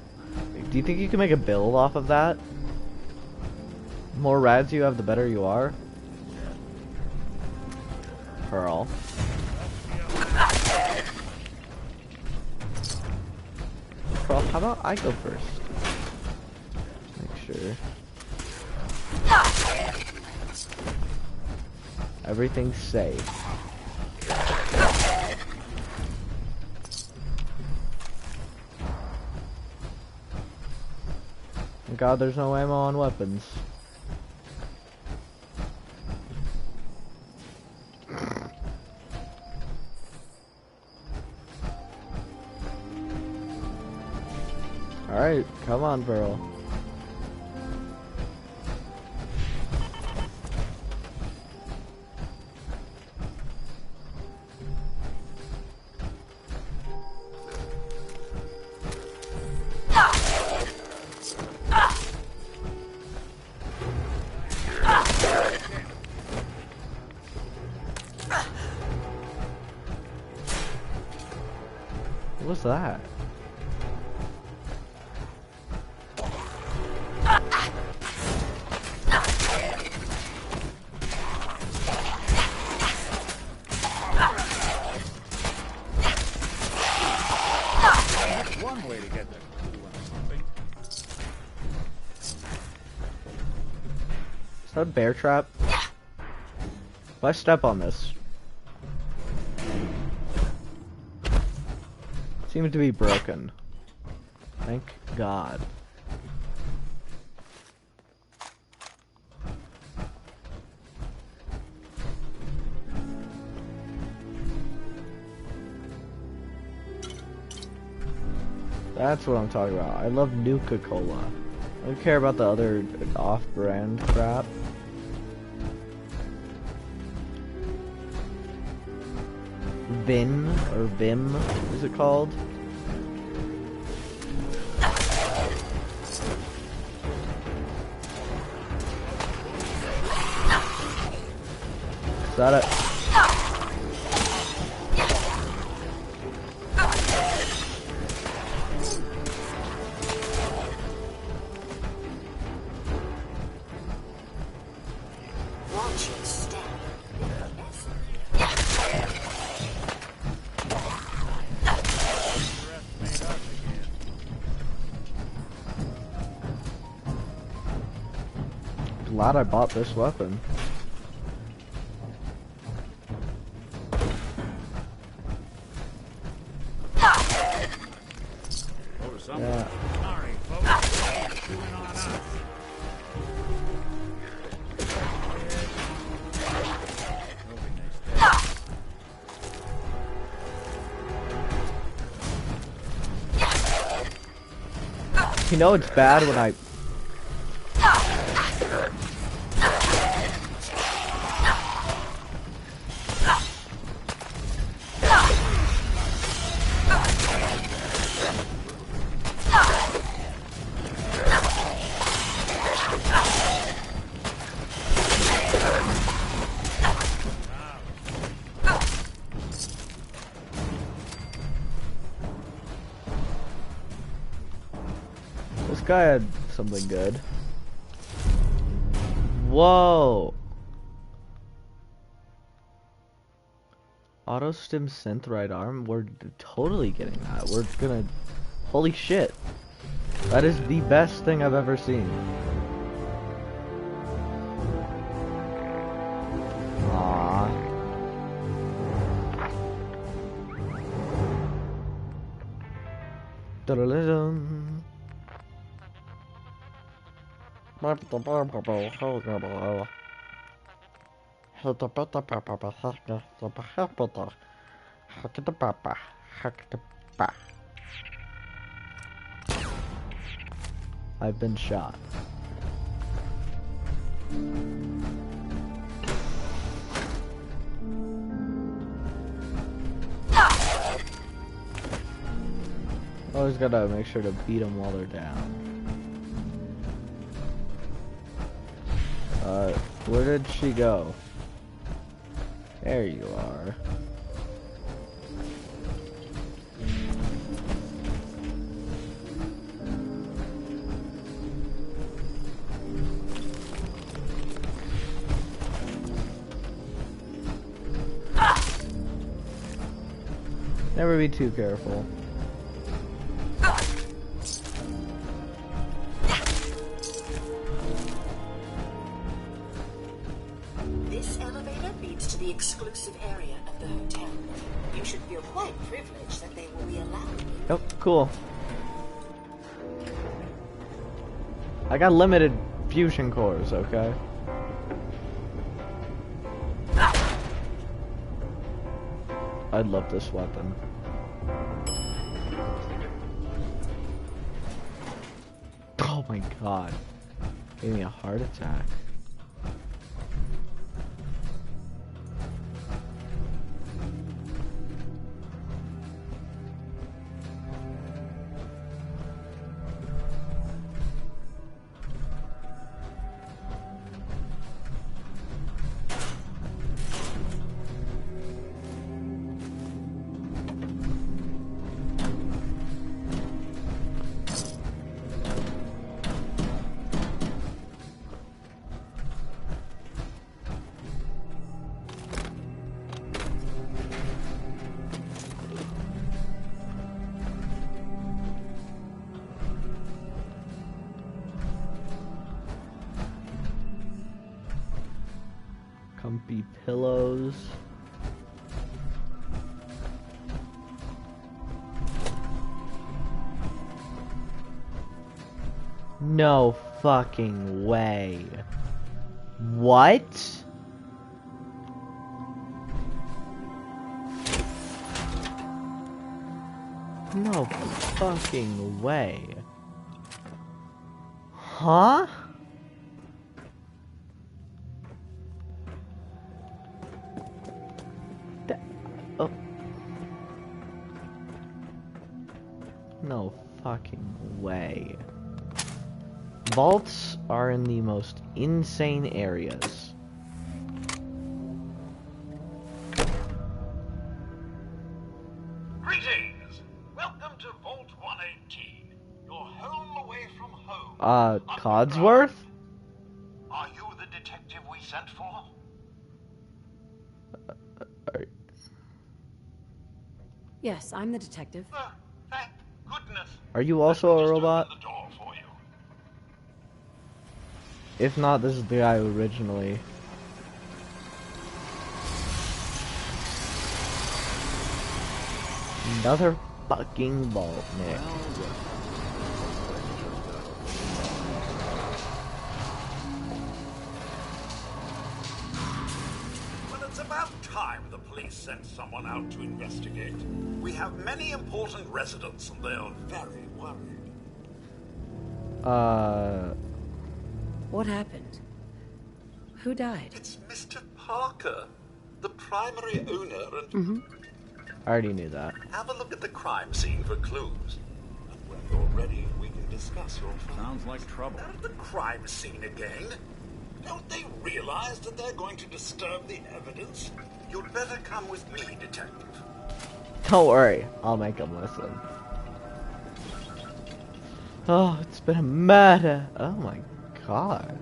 Do you think you can make a build off of that? The more rads you have, the better you are? Pearl. Well, how about I go first? Make sure. Everything's safe. Thank God there's no ammo on weapons. Alright, come on, Pearl. What was that? One way to get there. Is that a bear trap? If I step on this. It seems to be broken. Thank God. That's what I'm talking about. I love Nuka-Cola. I don't care about the other off-brand crap. Vin, or Vim, is it called? Is that it? Glad I bought this weapon. Yeah. Sorry, folks. Doing on us. You know it's bad when I... This guy had something good. Whoa! Auto stim synth right arm? We're totally getting that. We're gonna... Holy shit. That is the best thing I've ever seen. Aww. Da-da-da-dum. I've been shot. Always gotta make sure to beat them while they're down. Where did she go? There you are. Never be too careful. This elevator leads to the exclusive area of the hotel. You should feel quite privileged that they will be allowing you. Yep, cool. I got limited fusion cores, okay? I love this weapon. Oh my god. Gave me a heart attack. Comfy pillows. No fucking way. What? No fucking way. Huh? Oh. No fucking way. Vaults are in the most insane areas. Greetings! Welcome to Vault 118. Your home away from home. Codsworth? Are you the detective we sent for? Yes, I'm the detective. Thank goodness. Are you also a robot? If not, this is the guy who originally... Another fucking vault, Nick. Well, it's about time the police sent someone out to investigate. We have many important residents and they are very worried. What happened? Who died? It's Mr. Parker, the primary owner and... I already knew that. Have a look at the crime scene for clues. And when you're ready, we can discuss your findings. Sounds like trouble. They're at the crime scene again. Don't they realize that they're going to disturb the evidence? You'd better come with me, detective. Don't worry, I'll make him listen. Oh, it's been a murder. Oh my god.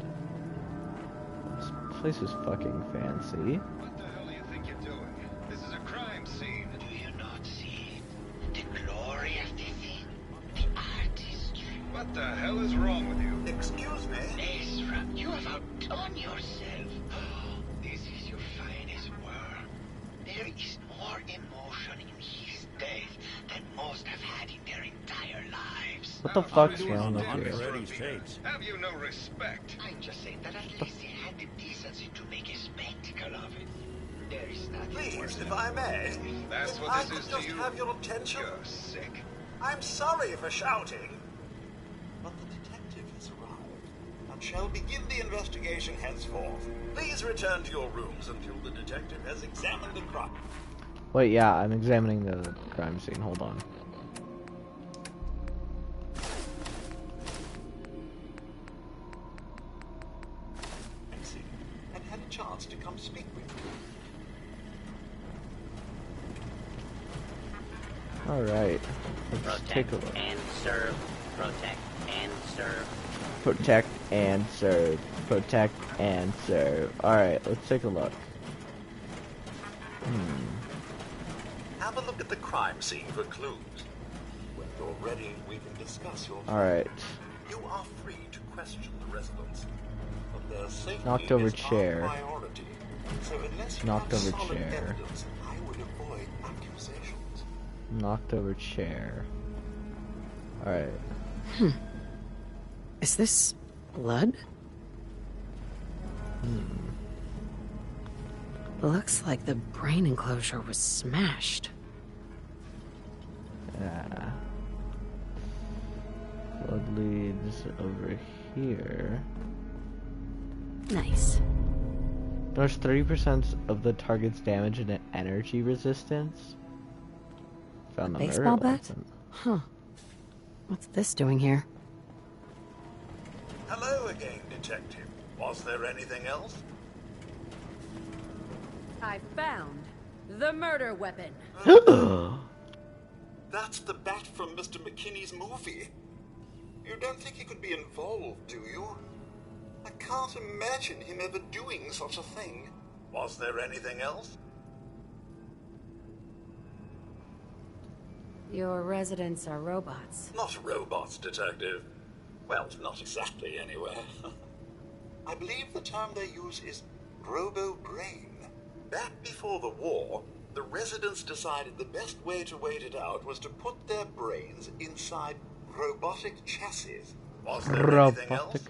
This place is fucking fancy. What the hell do you think you're doing? This is a crime scene. Do you not see the glory of the thing? The artistry. What the hell is wrong with you? Excuse me? Ezra, you have outdone yourself. This is your finest work. There is more emotion in his death than most have had in their entire lives. What the fuck's wrong with you? Have you no respect? I'm just saying that at least they had the decency to make a spectacle of it. There is nothing worse if I may. That's if what I this could is to just you? have your attention. You're sick. I'm sorry for shouting. But the detective has arrived and shall begin the investigation henceforth. Please return to your rooms until the detective has examined the crime. Wait, yeah, I'm examining the crime scene. Hold on. And had a chance to come speak with you. Alright. Let's take a look. And serve. Protect and serve. Protect and serve. Protect and serve. Alright, let's take a look. Have a look at the crime scene for clues. When you're ready, we can discuss your Alright. You are free to question the residents, but their safety Knocked over is chair. our priority. So unless you Knocked have over solid chair. evidence, I would avoid accusations. Knocked over chair. Alright. Is this blood? Looks like the brain enclosure was smashed. Yeah. Blood leads over here. Nice. There's 30% of the target's damage and energy resistance. Found the Baseball murder bat? weapon. Huh. What's this doing here? Hello again, detective. Was there anything else? I found the murder weapon. That's the bat from Mr. McKinney's movie. You don't think he could be involved, do you? I can't imagine him ever doing such a thing. Was there anything else? Your residents are robots. Not robots, detective. Well, not exactly, anyway. I believe the term they use is robo-brain. Back before the war, the residents decided the best way to wait it out was to put their brains inside robotic chassis. Was there anything else?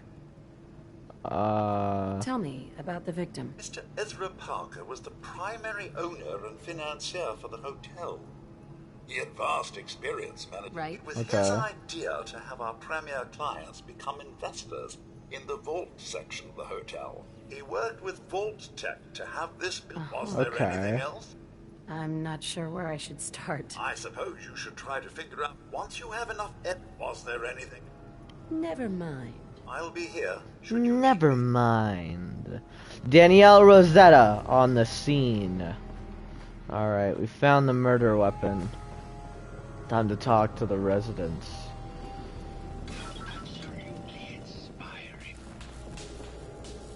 Tell me about the victim. Mr. Ezra Parker was the primary owner and financier for the hotel. He had vast experience managing. Right. It was his idea to have our premier clients become investors in the vault section of the hotel. He worked with Vault Tech to have this built. Was there anything else? I'm not sure where I should start. I suppose you should try to figure out once you have enough was there anything? Never mind. I'll be here. Never mind. Danielle Rosetta on the scene. Alright, we found the murder weapon. Time to talk to the residents.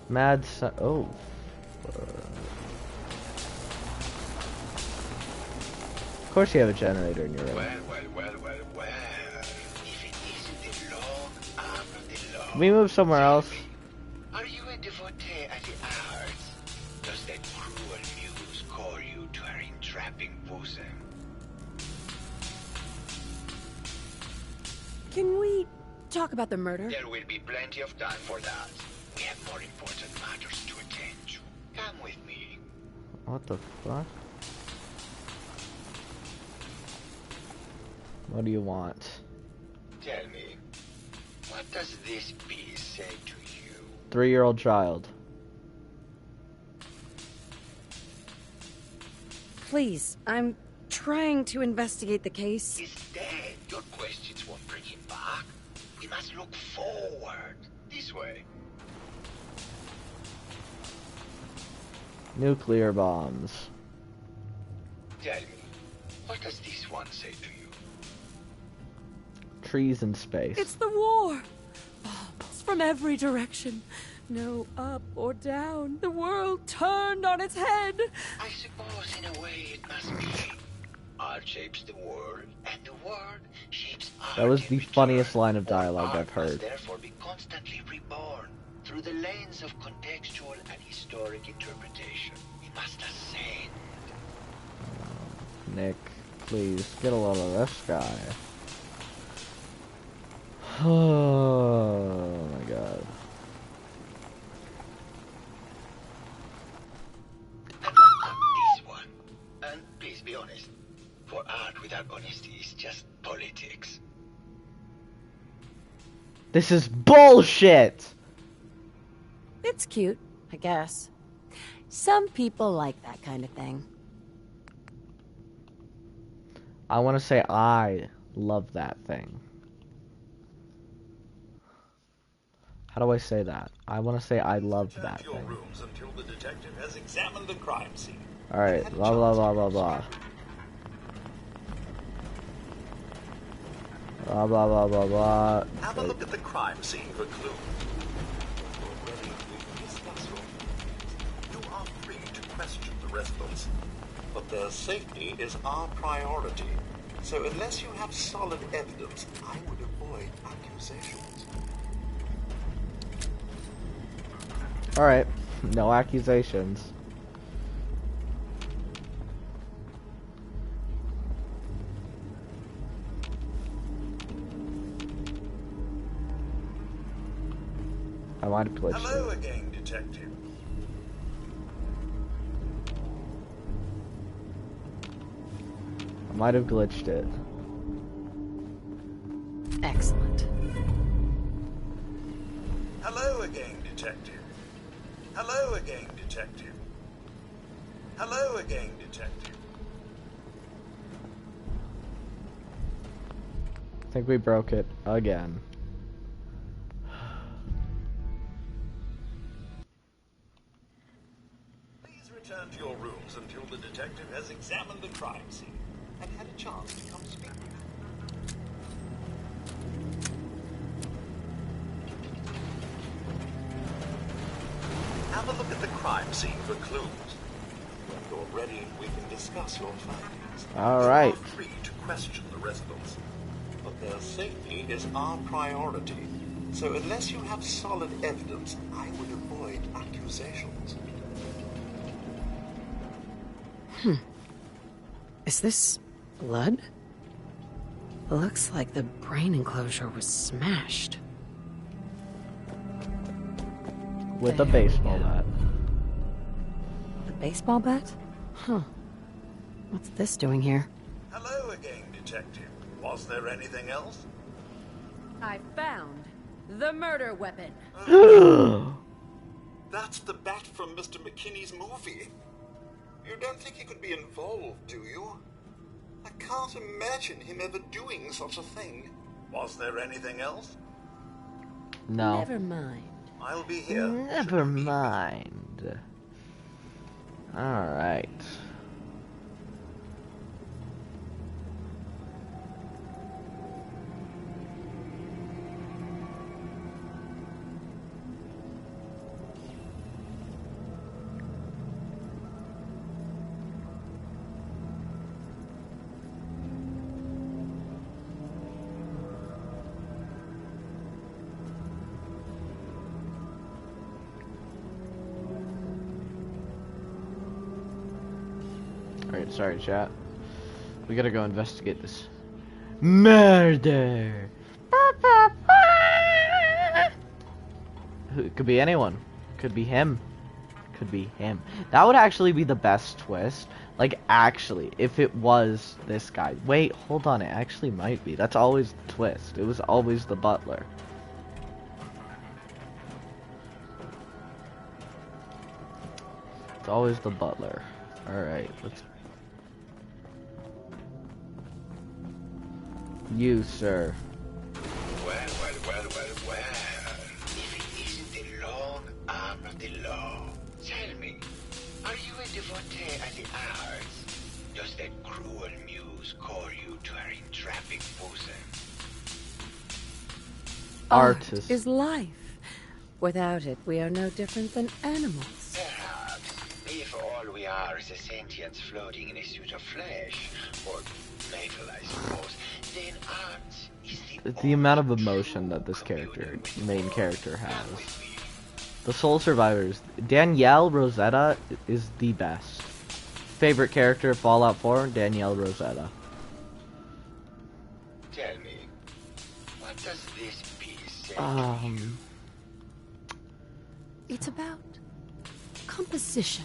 Mad oh. Of course you have a generator in your room. Well. If it isn't the long arm of the law. Can we move somewhere else? Are you a devotee at the arts? Does that cruel muse call you to her entrapping bosom? Can we talk about the murder? There will be plenty of time for that. We have more important matters to attend to. Come with me. What the fuck? What do you want? Tell me, what does this piece say to you? 3-year-old child. Please, I'm trying to investigate the case. He's dead. Your questions won't bring him back. We must look forward. This way. Nuclear bombs. Tell me, what does this one say to you? Trees in space. It's the war. Bombs from every direction. No up or down. The world turned on its head. I suppose in a way it must be. Art shapes the world, and the world shapes art. That was the funniest line of dialogue I've heard. Must therefore be constantly reborn through the lens of contextual and historic interpretation. We must ascend. Nick, please get a load of this guy. Oh my god. And what about this one? And please be honest, for art without honesty is just politics. This is bullshit! It's cute, I guess. Some people like that kind of thing. I want to say I love that thing. How do I say that? I want to say I love that thing. Until the detective has examined the crime scene. Alright, blah blah blah blah blah. Blah blah blah blah blah. Have a look at the crime scene for clues. You are free to question the residents, but their safety is our priority. So unless you have solid evidence, I would avoid accusations. Alright, no accusations. I might have glitched Hello again, detective. I might have glitched it. Excellent. Hello again, detective. Hello again, detective. Hello again, detective. I think we broke it again. Please return to your rooms until the detective has examined the crime scene and had a chance to come speak with you. Have a look at the crime scene for clues. When you're ready, we can discuss your findings. All right. You are free to question the residents, but their safety is our priority. So unless you have solid evidence, I would avoid accusations. Is this blood? Looks like the brain enclosure was smashed. With a baseball bat. A baseball bat? Huh. What's this doing here? Hello again, detective. Was there anything else? I found the murder weapon. That's the bat from Mr. McKinney's movie. You don't think he could be involved, do you? I can't imagine him ever doing such a thing. Was there anything else? No. Never mind. I'll be here. Never mind. Alright. Alright, sorry chat. We gotta go investigate this murder. It could be anyone. Could be him. Could be him. That would actually be the best twist. Like, actually, if it was this guy. Wait, hold on. It actually might be. That's always the twist. It was always the butler. It's always the butler. Alright, let's... You, sir. Well. If it isn't the long arm of the law, tell me, are you a devotee of the arts? Does that cruel muse call you to her entrapping bosom? Art is life. Without it, we are no different than animals. Perhaps, if all we are is a sentience floating in a suit of flesh, or metal, I suppose, then art is the amount of emotion that this main character has. The Soul Survivors. Danielle Rosetta is the best. Favorite character, Fallout 4, Danielle Rosetta. Tell me, what does this piece say? It's about composition.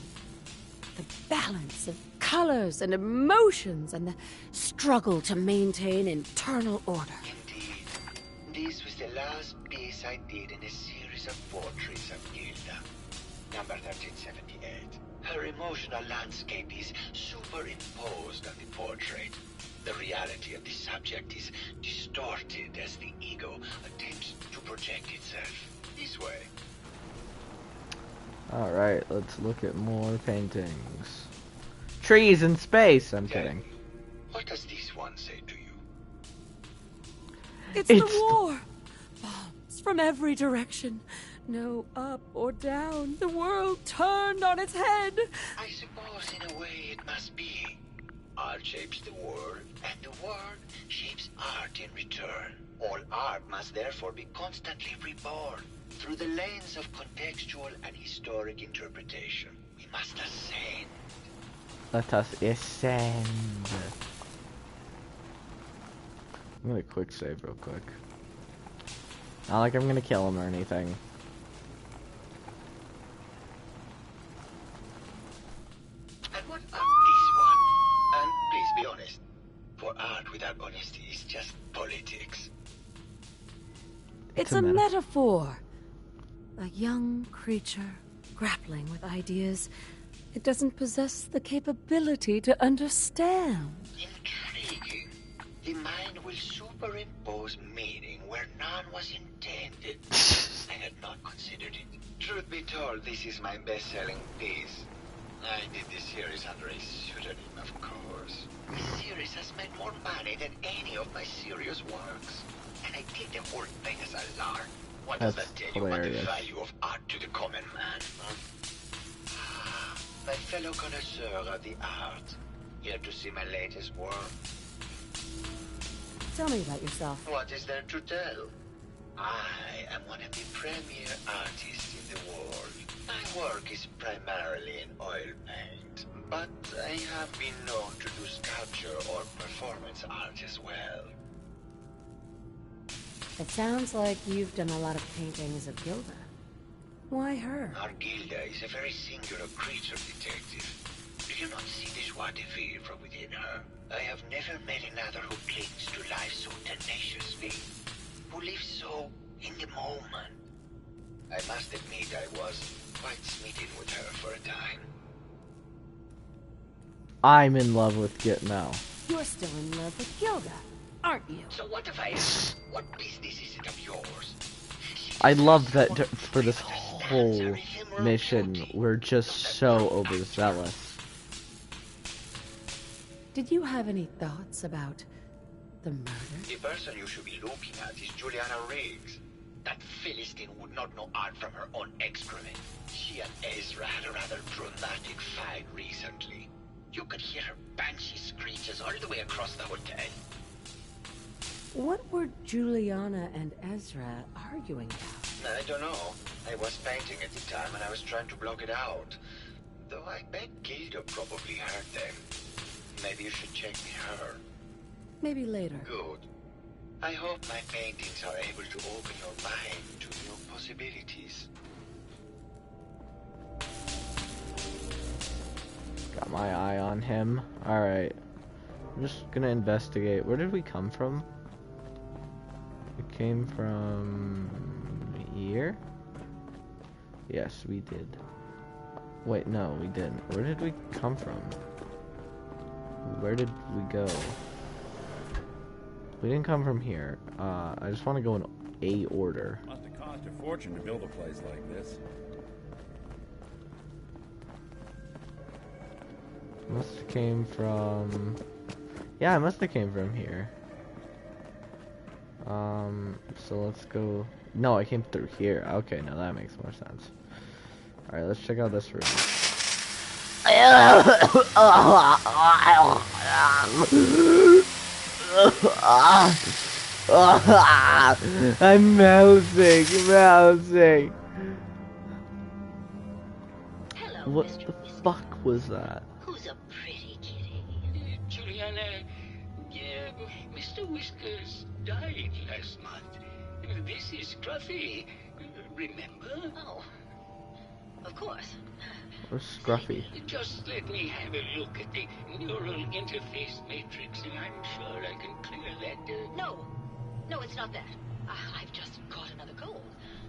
The balance of colors and emotions and the struggle to maintain internal order. Indeed. This was the last piece I did in a series of portraits of Gilda. Number 1378. Her emotional landscape is superimposed on the portrait. The reality of the subject is distorted as the ego attempts to project itself. This way. Alright, let's look at more paintings. Trees in space! I'm kidding. What does this one say to you? It's the war! Bombs from every direction. No up or down. The world turned on its head. I suppose in a way it must be. Art shapes the world, and the world shapes art in return. All art must therefore be constantly reborn through the lens of contextual and historic interpretation. We must ascend. Let us ascend. I'm gonna quick save real quick. Not like I'm gonna kill him or anything. And what of this one? And please be honest. For art without honesty is just politics. It's a metaphor. A young creature grappling with ideas it doesn't possess the capability to understand. Intriguing. The mind will superimpose meaning where none was intended. I had not considered it. Truth be told, this is my best-selling piece. I did this series under a pseudonym, of course. The series has made more money than any of my serious works. And I take the whole thing as a lark. What does that tell you about the value of art to the common man? My fellow connoisseur of the art, here to see my latest work. Tell me about yourself. What is there to tell? I am one of the premier artists in the world. My work is primarily in oil paint, but I have been known to do sculpture or performance art as well. It sounds like you've done a lot of paintings of Gilda. Why her? Our Gilda is a very singular creature, detective. Do you not see the joie de vivre within her? I have never met another who clings to life so tenaciously, who lives so in the moment. I must admit I was quite smitten with her for a time. I'm in love with Gitmo. You're still in love with Gilda, aren't you? So what if I... What business is it of yours? I love that for this whole mission, we're just so overzealous. Did you have any thoughts about the murder? The person you should be looking at is Juliana Riggs. That Philistine would not know art from her own excrement. She and Ezra had a rather dramatic fight recently. You could hear her banshee screeches all the way across the hotel. What were Juliana and Ezra arguing about? I don't know. I was painting at the time and I was trying to block it out. Though I bet Gilda probably heard them. Maybe you should check with her. Maybe later. Good. I hope my paintings are able to open your mind to new possibilities. Got my eye on him. Alright. I'm just gonna investigate. Where did we come from? We came from here? Yes, we did. Wait, no, we didn't. Where did we come from? Where did we go? We didn't come from here. I just want to go in a order. Must have cost a fortune to build a place like this. Must have came from... Yeah, it must have came from here. So let's go... No, I came through here. Okay, now that makes more sense. Alright, let's check out this room. I'm mousing. Hello, What Mr. the fuck was that? Who's a pretty kitty? Juliana, Mr. Whiskers died last month. This is Scruffy. Remember? Oh, of course. Where's Scruffy? Just let me have a look at the neural interface matrix, and I'm sure I can clear that. No, it's not that. I've just caught another cold.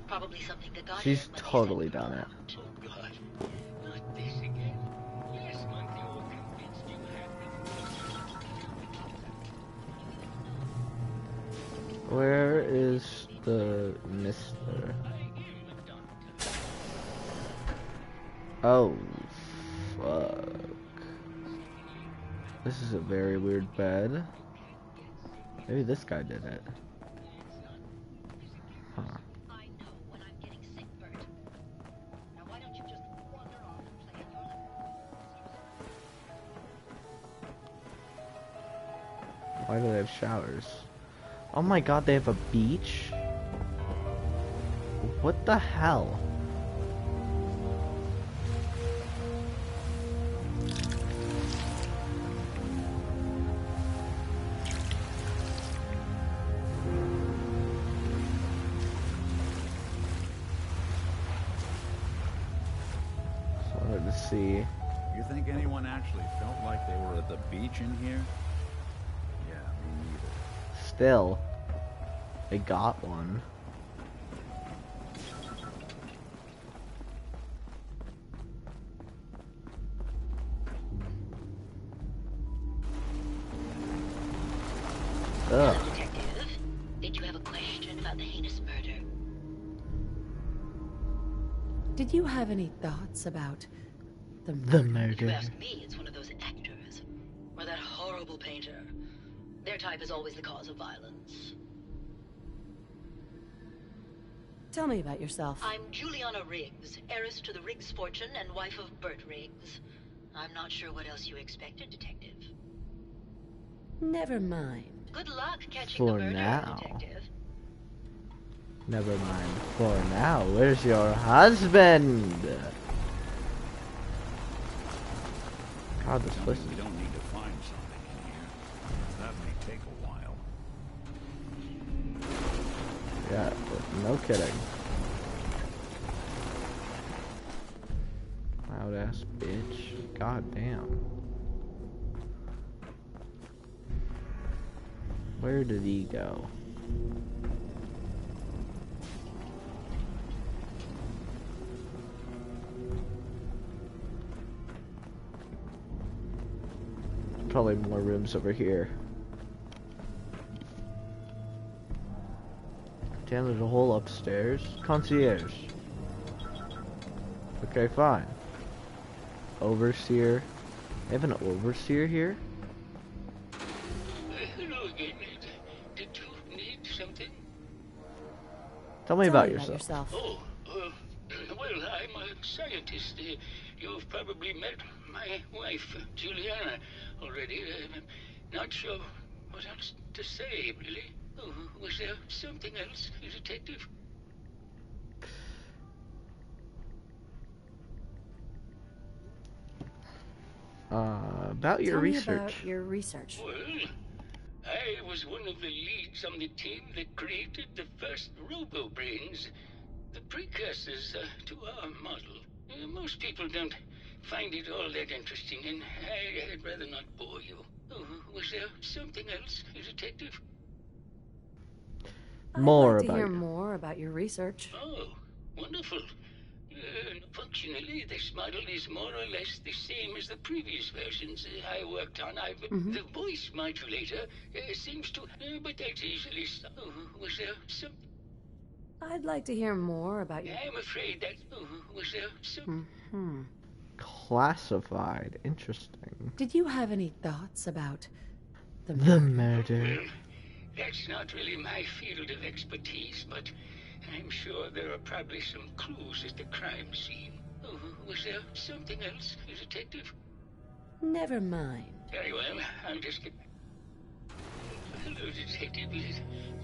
Probably something that got She's totally done it. Oh, God. Not this again. Last month you were convinced you had me. Where is the mister? Oh, fuck. This is a very weird bed. Maybe this guy did it. Huh. Why do they have showers? Oh my god, they have a beach? What the hell? Just wanted to see. You think anyone actually felt like they were at the beach in here? Yeah, me neither. Still, they got one. Hello, Detective. Did you have a question about the heinous murder? Did you have any thoughts about the murder? If you ask me, it's one of those actors. Or that horrible painter. Their type is always the cause of violence. Tell me about yourself. I'm Juliana Riggs, heiress to the Riggs fortune and wife of Bert Riggs. I'm not sure what else you expected, Detective. Never mind. Good luck catching For the murderer, now. Detective. Never mind. For now, where's your husband? God, this place We is... don't need to find something in here. That may take a while. Yeah, no kidding. Loud ass bitch. God damn. Where did he go? probably more rooms over here. Damn, there's a hole upstairs. Concierge. Okay, fine. Overseer. They have an overseer here? Hello again. Did you need something? Tell me about yourself. Oh, well, I'm a scientist. You've probably met my wife, Juliana, already. Not sure what else to say, really. Oh, was there something else, Detective? About your research. Tell me about your research. Well, I was one of the leads on the team that created the first robo-brains, the precursors to our model. Most people don't find it all that interesting, and I'd rather not bore you. Oh, was there something else, Detective? I'd like to hear more about your research. Oh, wonderful. Functionally, this model is more or less the same as the previous versions I worked on. The voice modulator seems to... but that's easily... was there some... I'd like to hear more about your... I'm afraid that... was there some... Classified. Interesting. Did you have any thoughts about the murder? Well, that's not really my field of expertise, but I'm sure there are probably some clues at the crime scene. Was there something else, Detective? Never mind. Very well, I'll just get... Hello, Detective.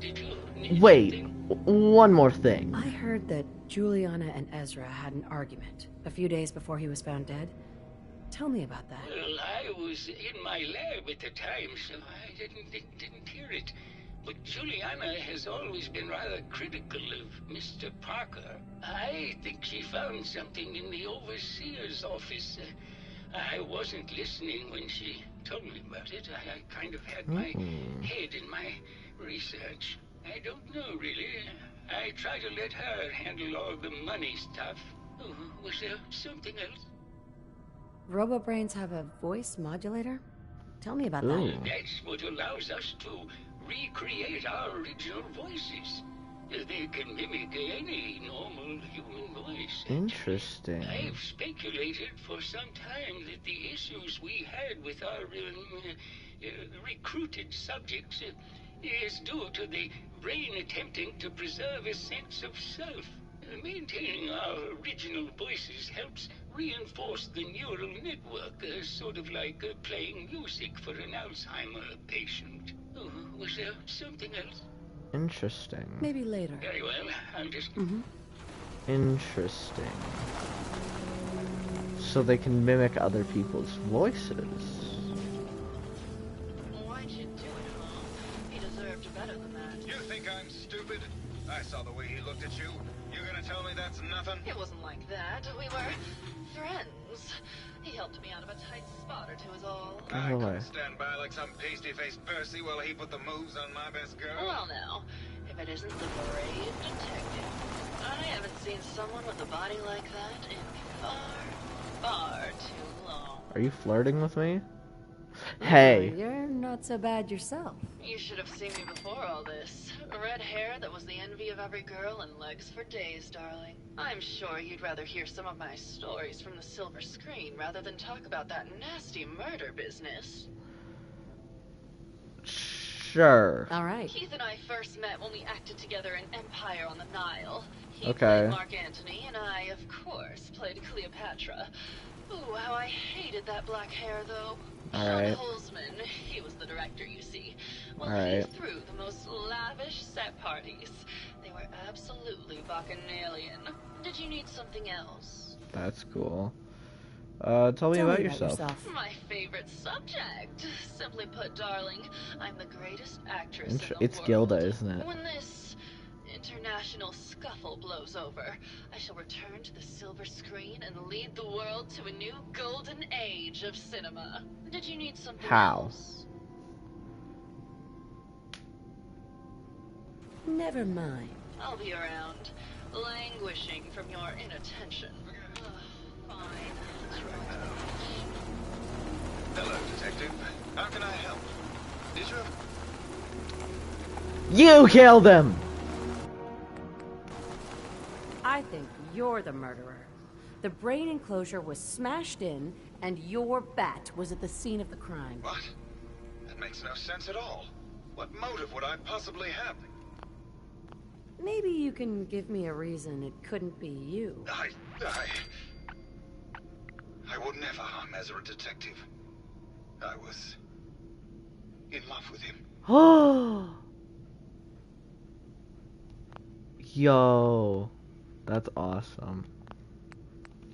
Did you... Wait, one more thing. I heard that Juliana and Ezra had an argument a few days before he was found dead. Tell me about that. Well, I was in my lab at the time, so I didn't hear it. But Juliana has always been rather critical of Mr. Parker. I think she found something in the overseer's office. I wasn't listening when she told me about it. I kind of had my head in my research. I don't know, really. I try to let her handle all the money stuff. Was there something else? RoboBrains have a voice modulator? Tell me about that. That's what allows us to recreate our original voices. They can mimic any normal human voice. Interesting. I've speculated for some time that the issues we had with our recruited subjects is due to the brain attempting to preserve a sense of self. Maintaining our original voices helps reinforce the neural network, sort of like playing music for an Alzheimer patient. Was there something else? Interesting. Maybe later. Very well, I'll just... Interesting. So they can mimic other people's voices. Why'd you do it, Mom? He deserved better than that. You think I'm stupid? I saw the way he looked at you. You're gonna tell me that's nothing? It wasn't like that. We were friends. He helped me out of a tight spot or two is all. I couldn't stand by like some pasty-faced Percy while he put the moves on my best girl. Well now, if it isn't the brave detective. I haven't seen someone with a body like that in far too long. Are you flirting with me? Hey. You're not so bad yourself. You should have seen me before all this. Red hair that was the envy of every girl and legs for days, darling. I'm sure you'd rather hear some of my stories from the silver screen rather than talk about that nasty murder business. Sure. All right. Keith and I first met when we acted together in Empire on the Nile. He Okay. played Mark Antony, and I, of course, played Cleopatra. Ooh, how I hated that black hair, though. Alright. Holzman, he was the director, you see. Well, Alright. he threw the most lavish set parties. They were absolutely bacchanalian. Did you need something else? That's cool. Tell me about yourself. My favorite subject. Simply put, darling, I'm the greatest actress in the It's world. Gilda, isn't it? When this international scuffle blows over, I shall return to the silver screen and lead the world to a new golden age of cinema. Did you need something else? Never mind. I'll be around, languishing from your inattention. Fine. Hello, Detective. I'm Did you? You killed him! I think you're the murderer. The brain enclosure was smashed in, and your bat was at the scene of the crime. What? That makes no sense at all. What motive would I possibly have? Maybe you can give me a reason it couldn't be you. I would never harm Ezra, Detective. I was in love with him. Yo, that's awesome.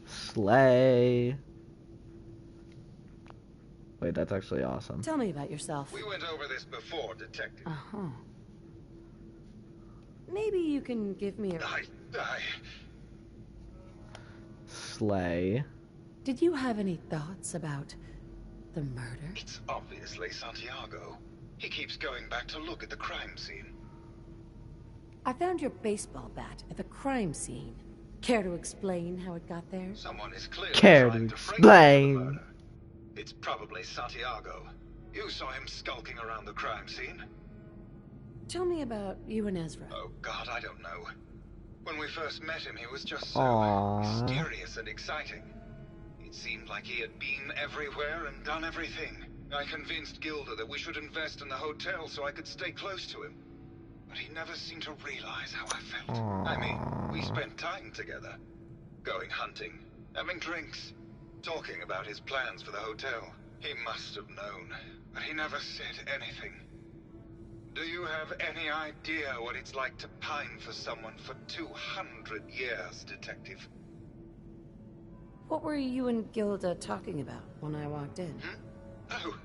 Slay. Wait, that's actually awesome. Tell me about yourself. We went over this before, Detective. Uh-huh. Maybe you can give me a... Slay. Did you have any thoughts about the murder? It's obviously Santiago. He keeps going back to look at the crime scene. I found your baseball bat at the crime scene. Care to explain how it got there? Someone is clearly Care trying to to frame him for the explain. murder. It's probably Santiago. You saw him skulking around the crime scene. Tell me about you and Ezra. Oh God, I don't know. When we first met him, he was just so Aww. mysterious and exciting. It seemed like he had been everywhere and done everything. I convinced Gilda that we should invest in the hotel so I could stay close to him. But he never seemed to realize how I felt. I mean, we spent time together. Going hunting, having drinks, talking about his plans for the hotel. He must have known, but he never said anything. Do you have any idea what it's like to pine for someone for 200 years, Detective? What were you and Gilda talking about when I walked in? Oh,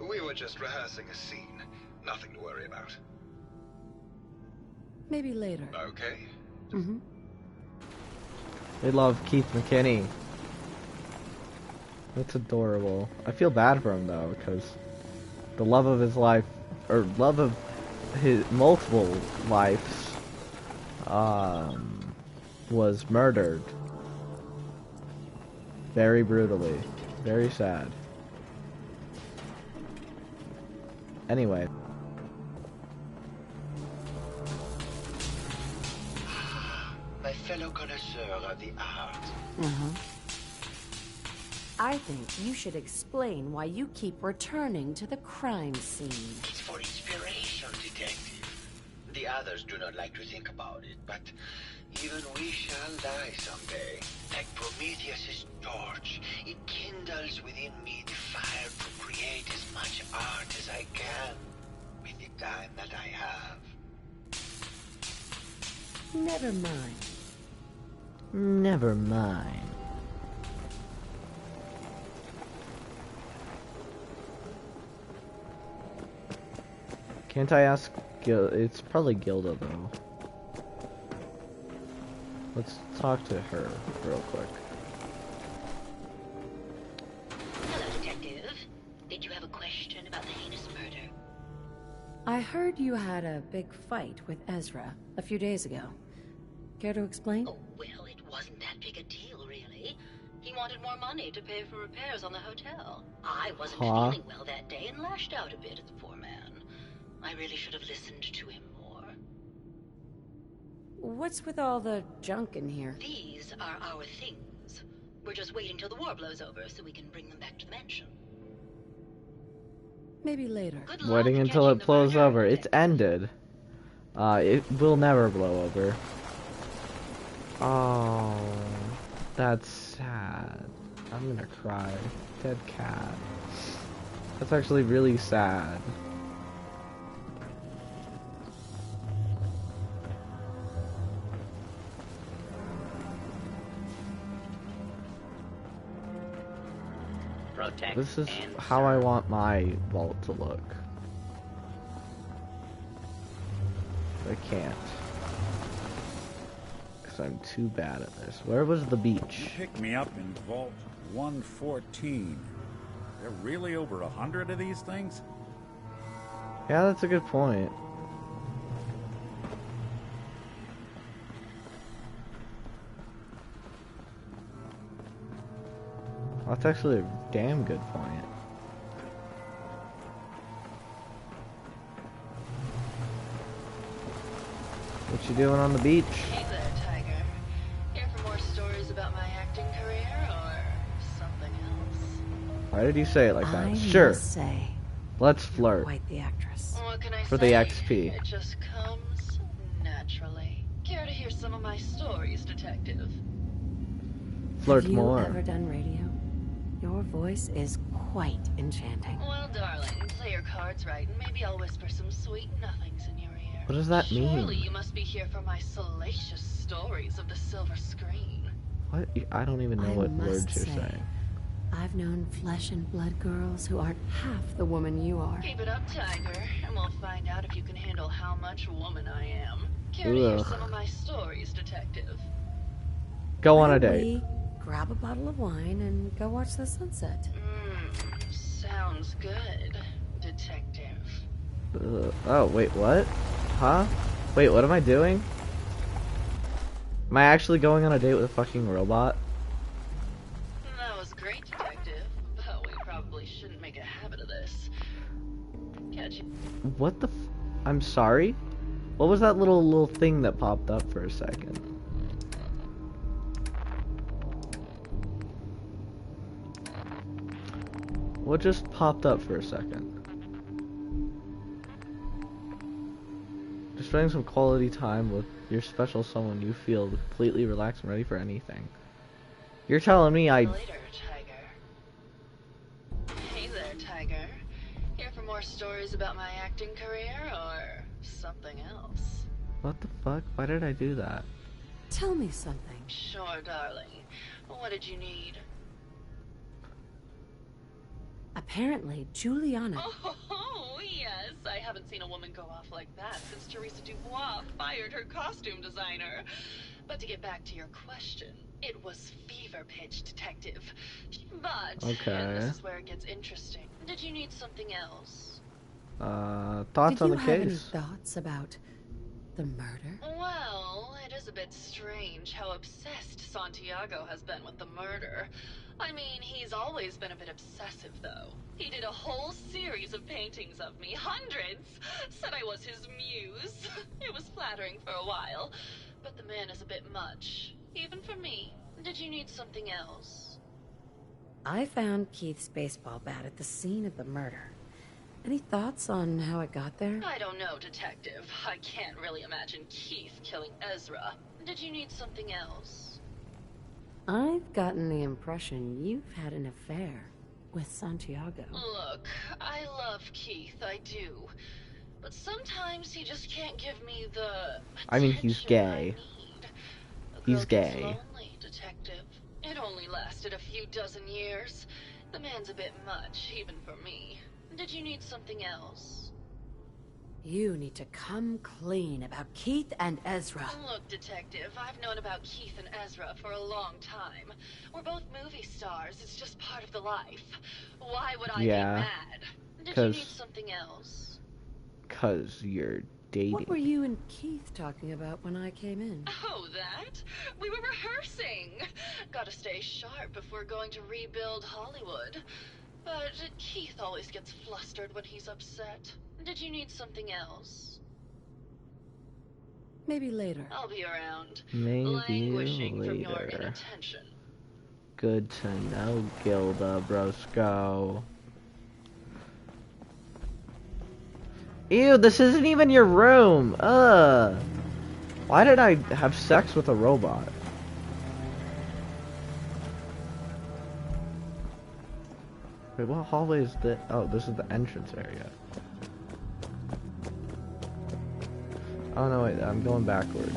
we were just rehearsing a scene. Nothing to worry about. Maybe later. Okay. Mm-hmm. They love Keith McKinney. That's adorable. I feel bad for him though, because the love of his life, or love of his multiple lives, was murdered. Very brutally. Very sad. Anyway. My fellow connoisseur of the arts. I think you should explain why you keep returning to the crime scene. It's for inspiration, Detective. The others do not like to think about it, but even we shall die someday. Like Prometheus's torch, it kindles within me the fire to create as much art as I can with the time that I have. Never mind. Never mind. Can't I ask it's probably Gilda though. Let's talk to her real quick. Hello, Detective. Did you have a question about the heinous murder? I heard you had a big fight with Ezra a few days ago. Care to explain? Oh, well, it wasn't that big a deal, really. He wanted more money to pay for repairs on the hotel. I wasn't feeling well that day and lashed out a bit at the poor man. I really should have listened to him more. What's with all the junk in here? These are our things. We're just waiting till the war blows over so we can bring them back to the mansion. Maybe later. Waiting until it blows over. It's ended. It will never blow over. Oh, that's sad. I'm gonna cry. Dead cat. That's actually really sad. Protect This is and how I want my vault to look. I can't. Because I'm too bad at this. Where was the beach? You picked me up in Vault 114. There are really over 100 of these things? Yeah, that's a good point. That's actually a damn good point. you doing on the beach? Hey there, Tiger. Here for more stories about my acting career or something else? Why did you say it like that? I Sure. must say, let's flirt. Quite the actress. What can I for say? the XP. It just comes naturally. Care to hear some of my stories, detective? Flirt Have you more. ever done radio? Your voice is quite enchanting. Well, darling, play your cards right, and maybe I'll whisper some sweet nothings in your ear. What does that mean? Surely you must be here for my salacious stories of the silver screen. What? I don't even know what words you're saying. I've known flesh and blood girls who aren't half the woman you are. Keep it up, Tiger, and we'll find out if you can handle how much woman I am. Care to hear some of my stories, detective? Go on a date. Grab a bottle of wine and go watch the sunset. Sounds good, detective. Oh, wait, what? Huh? Wait, what am I doing? Am I actually going on a date with a fucking robot? That was great, detective, but we probably shouldn't make a habit of this. Catch you. What the I'm sorry? What was that little thing that popped up for a second? What just popped up for a second? Just spending some quality time with your special someone you feel completely relaxed and ready for anything. You're telling me Later, Tiger. Hey there, Tiger. Here for more stories about my acting career or something else? What the fuck? Why did I do that? Tell me something. Sure, darling. What did you need? Apparently, Juliana... Oh, yes. I haven't seen a woman go off like that since Teresa Dubois fired her costume designer. But to get back to your question, it was fever pitch, detective. But and this is where it gets interesting. Did you need something else? Thoughts on the case? Did you have any thoughts about the murder? Well, it is a bit strange how obsessed Santiago has been with the murder. I mean, he's always been a bit obsessive, though. He did a whole series of paintings of me, hundreds. Said I was his muse. It was flattering for a while, but the man is a bit much, even for me. Did you need something else? I found Keith's baseball bat at the scene of the murder. Any thoughts on how it got there? I don't know, detective. I can't really imagine Keith killing Ezra. Did you need something else? I've gotten the impression you've had an affair with Santiago. Look, I love Keith, I do. But sometimes he just can't give me the I mean, he's gay. He's gay. Lonely, detective. It only lasted a few dozen years. The man's a bit much, even for me. Did you need something else? You need to come clean about Keith and Ezra. Look, detective, I've known about Keith and Ezra for a long time. We're both movie stars. It's just part of the life. Why would I be mad? Did you need something else? 'Cause you're dating. What were you and Keith talking about when I came in? Oh, that? We were rehearsing. Gotta stay sharp if we're going to rebuild Hollywood. But Keith always gets flustered when he's upset. Did you need something else? Maybe later. I'll be around. Maybe languishing later. From your inattention. Good to know, Gilda Brosco. Ew, this isn't even your room. Why did I have sex with a robot? Wait, what hallway is this? Oh, this is the entrance area. Oh no, wait, I'm going backwards.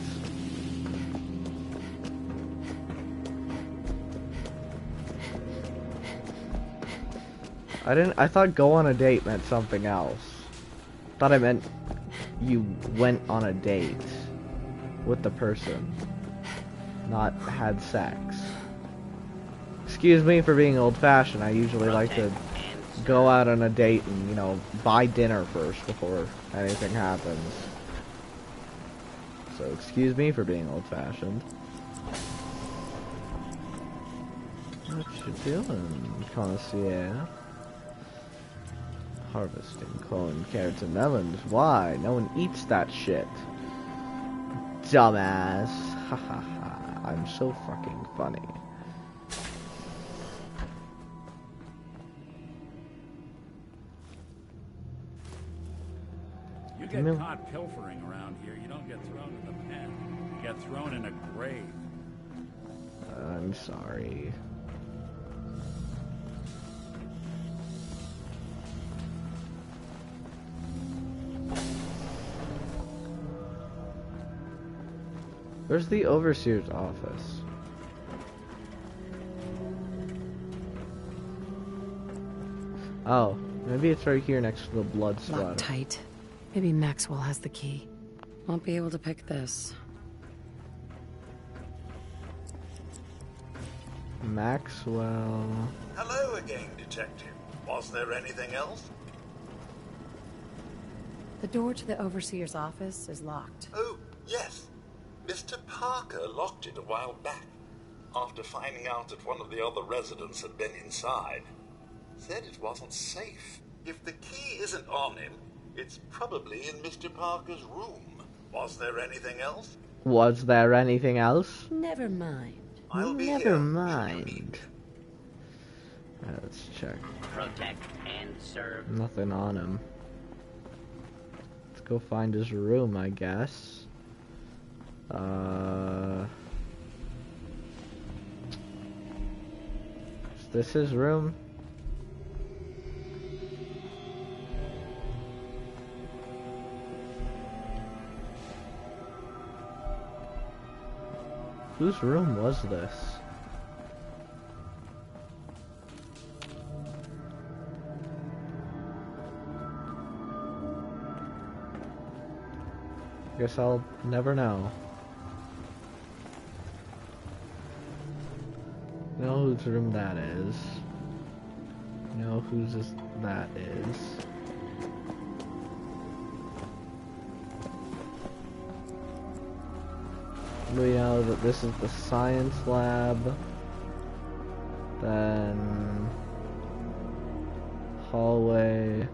I thought go on a date meant something else. Thought I meant you went on a date with the person, not had sex. Excuse me for being old-fashioned. I usually like to go out on a date and, you know, buy dinner first before anything happens. So excuse me for being old-fashioned. What you doing, connoisseur? Harvesting, cloning carrots and melons. Why? No one eats that shit. dumbass. Ha ha ha. I'm so fucking funny. You get caught pilfering around here, you don't get thrown in the pen. You get thrown in a grave. I'm sorry. Where's the overseer's office? Oh, maybe it's right here next to the blood splatter. Locked tight. Maybe Maxwell has the key. Won't be able to pick this. Maxwell. Hello again, Detective. Was there anything else? The door to the overseer's office is locked. Oh, yes. Mr. Parker locked it a while back, after finding out that one of the other residents had been inside. Said it wasn't safe. If the key isn't on him, it's probably in Mr. Parker's room. Was there anything else? Was there anything else? Never mind. Never mind. Let's check. Protect and serve. Nothing on him. Let's go find his room, I guess. Is this his room? Whose room was this? Guess I'll never know. Know whose room that is. Know whose that is. We know that this is the science lab. Then hallway.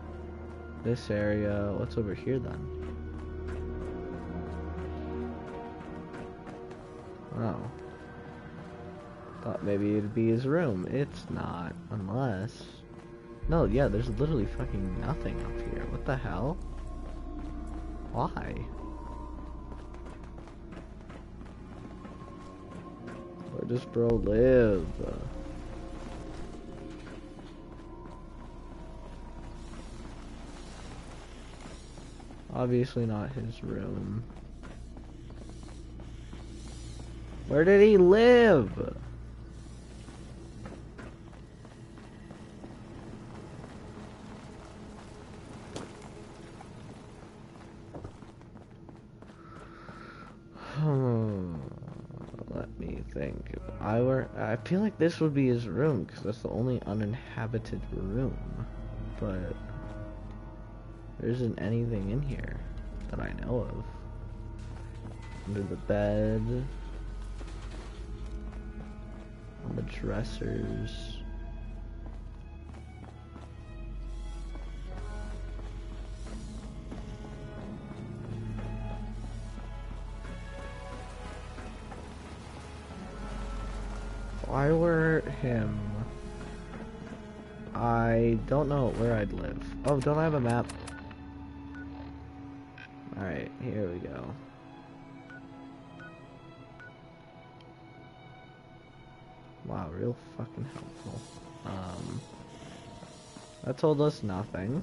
This area. What's over here then? Oh. Thought maybe it'd be his room. It's not. Unless... No, yeah, there's literally fucking nothing up here. What the hell? Why? Where does bro live? Obviously not his room. Where did he live? Let me think. If I feel like this would be his room because that's the only uninhabited room. But there isn't anything in here that I know of. Under the bed, on the dressers. If I were him, I don't know where I'd live. Oh, don't I have a map? Alright, here we go. Wow, real fucking helpful. That told us nothing.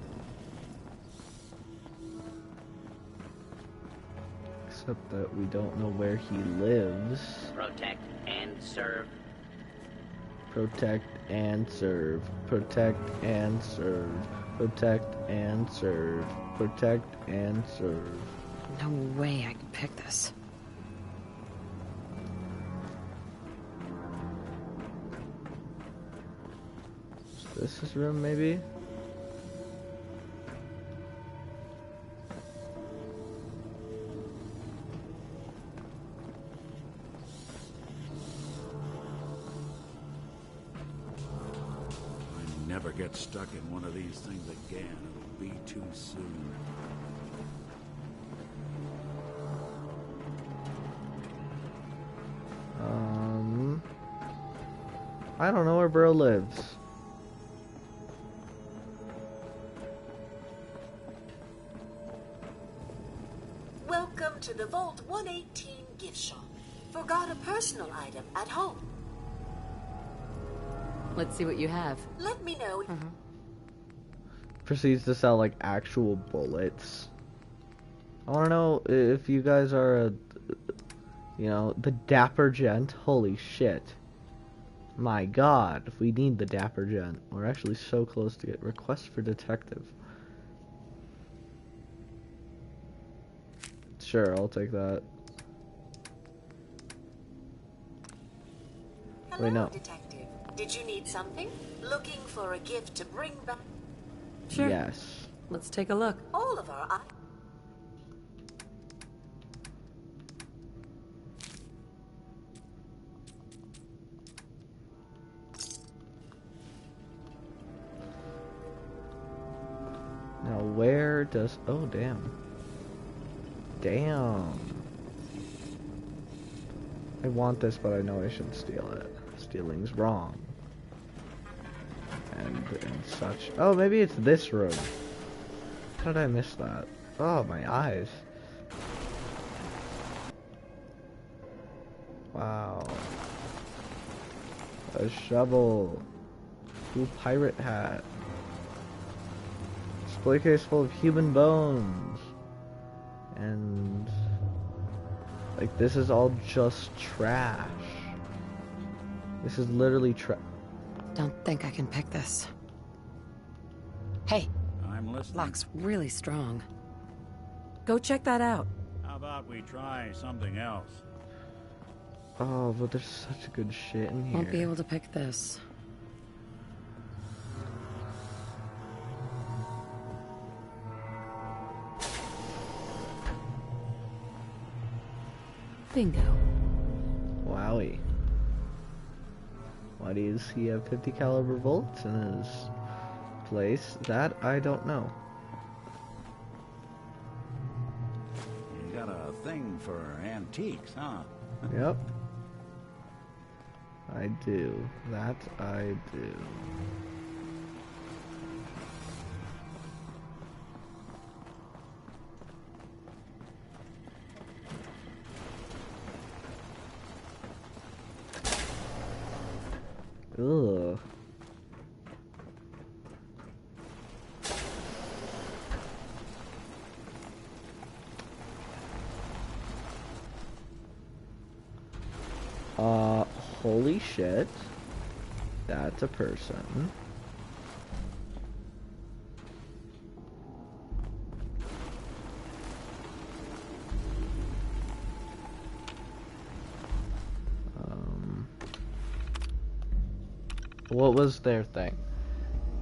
Except that we don't know where he lives. Protect and serve. Protect and serve. Protect and serve. Protect and serve. Protect and serve. No way I can pick this. Is this his room, maybe? Never get stuck in one of these things again. It'll be too soon. I don't know where bro lives. Welcome to the Vault 118 gift shop. Forgot a personal item at home. Let's see what you have. Let me know. Proceeds to sell like actual bullets. I want to know if you guys are a, you know, the dapper gent. Holy shit. My god, we need the dapper gent. We're actually so close to get request for detective. Sure, I'll take that. Hello, wait, no. detective. Did you need something? Looking for a gift to bring back? Sure. Yes. Let's take a look. All of our Now where does... Oh, damn. Damn. I want this, but I know I shouldn't steal it. Stealing's wrong. And such. Oh, maybe it's this room. How did I miss that? Oh, my eyes. Wow. A shovel. Cool pirate hat. Display case full of human bones. And... like, this is all just trash. This is literally trash. Don't think I can pick this. Hey. I'm listening. Lock's really strong. Go check that out. How about we try something else? Oh, but there's such good shit in here. Won't be able to pick this. Bingo. Wowie. Why does he have 50 caliber bolts in his place? That I don't know. You got a thing for antiques, huh? Yep. I do. That I do. Ugh. Holy shit. That's a person. What was their thing?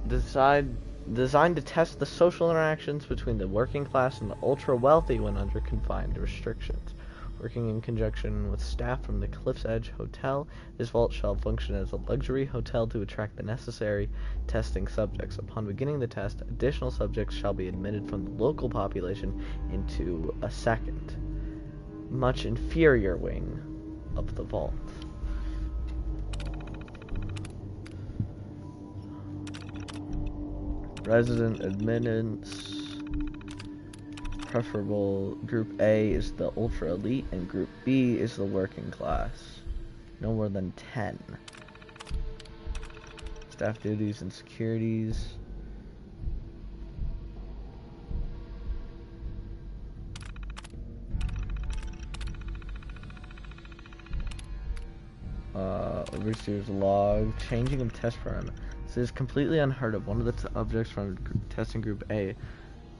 Designed to test the social interactions between the working class and the ultra-wealthy when under confined restrictions. Working in conjunction with staff from the Cliff's Edge Hotel, this vault shall function as a luxury hotel to attract the necessary testing subjects. Upon beginning the test, additional subjects shall be admitted from the local population into a second, much inferior wing of the vault. Resident admittance. Preferable Group A is the ultra elite and Group B is the working class. No more than 10. Staff duties and securities. Overseer's log. Changing of test program. This is completely unheard of. One of the objects from testing Group A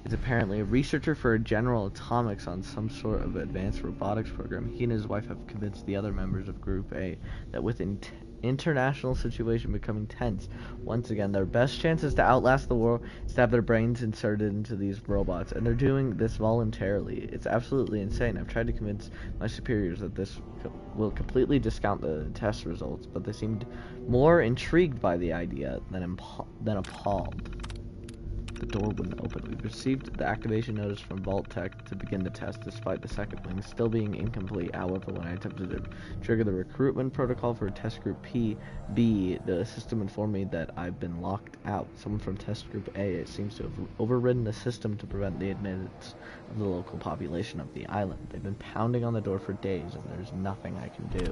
is apparently a researcher for General Atomics on some sort of advanced robotics program. He and his wife have convinced the other members of Group A that with international situation becoming tense, once again, their best chances to outlast the war is to have their brains inserted into these robots, and they're doing this voluntarily. It's absolutely insane. I've tried to convince my superiors that this will completely discount the test results, but they seemed more intrigued by the idea than appalled. The door wouldn't open. We received the activation notice from Vault Tech to begin the test, despite the second wing still being incomplete. However, when I attempted to trigger the recruitment protocol for Test Group B, the system informed me that I've been locked out. Someone from Test Group A, it seems to have overridden the system to prevent the admittance of the local population of the island. They've been pounding on the door for days, and there's nothing I can do.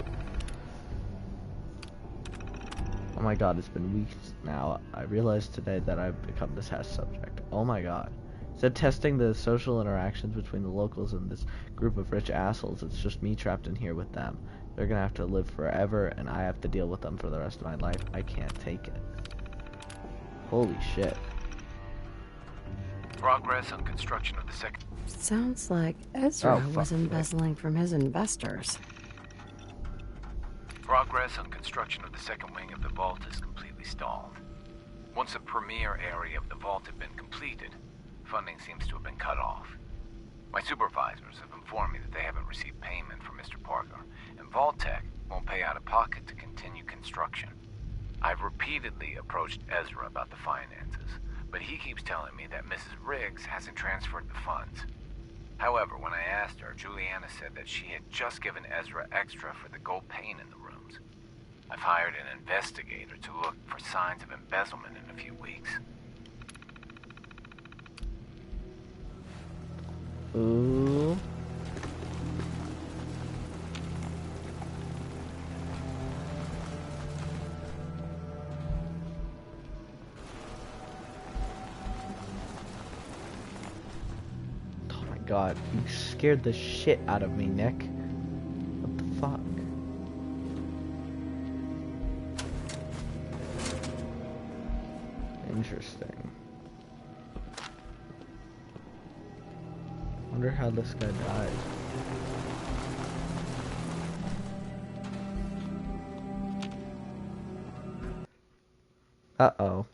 Oh my god, it's been weeks now. I realized today that I've become the test subject. Oh my god. Instead of testing the social interactions between the locals and this group of rich assholes, it's just me trapped in here with them. They're gonna have to live forever, and I have to deal with them for the rest of my life. I can't take it. Holy shit. Progress on construction of the second... Sounds like Ezra was embezzling from his investors. Progress on construction of the second wing of the vault is completely stalled. Once the premier area of the vault had been completed, funding seems to have been cut off. My supervisors have informed me that they haven't received payment from Mr. Parker, and Vault Tech won't pay out of pocket to continue construction. I've repeatedly approached Ezra about the finances, but he keeps telling me that Mrs. Riggs hasn't transferred the funds. However, when I asked her, Juliana said that she had just given Ezra extra for the gold paint in the rooms. I've hired an investigator to look for signs of embezzlement in a few weeks. Ooh. God, you scared the shit out of me, Nick. What the fuck? Interesting. Wonder how this guy died. Uh-oh.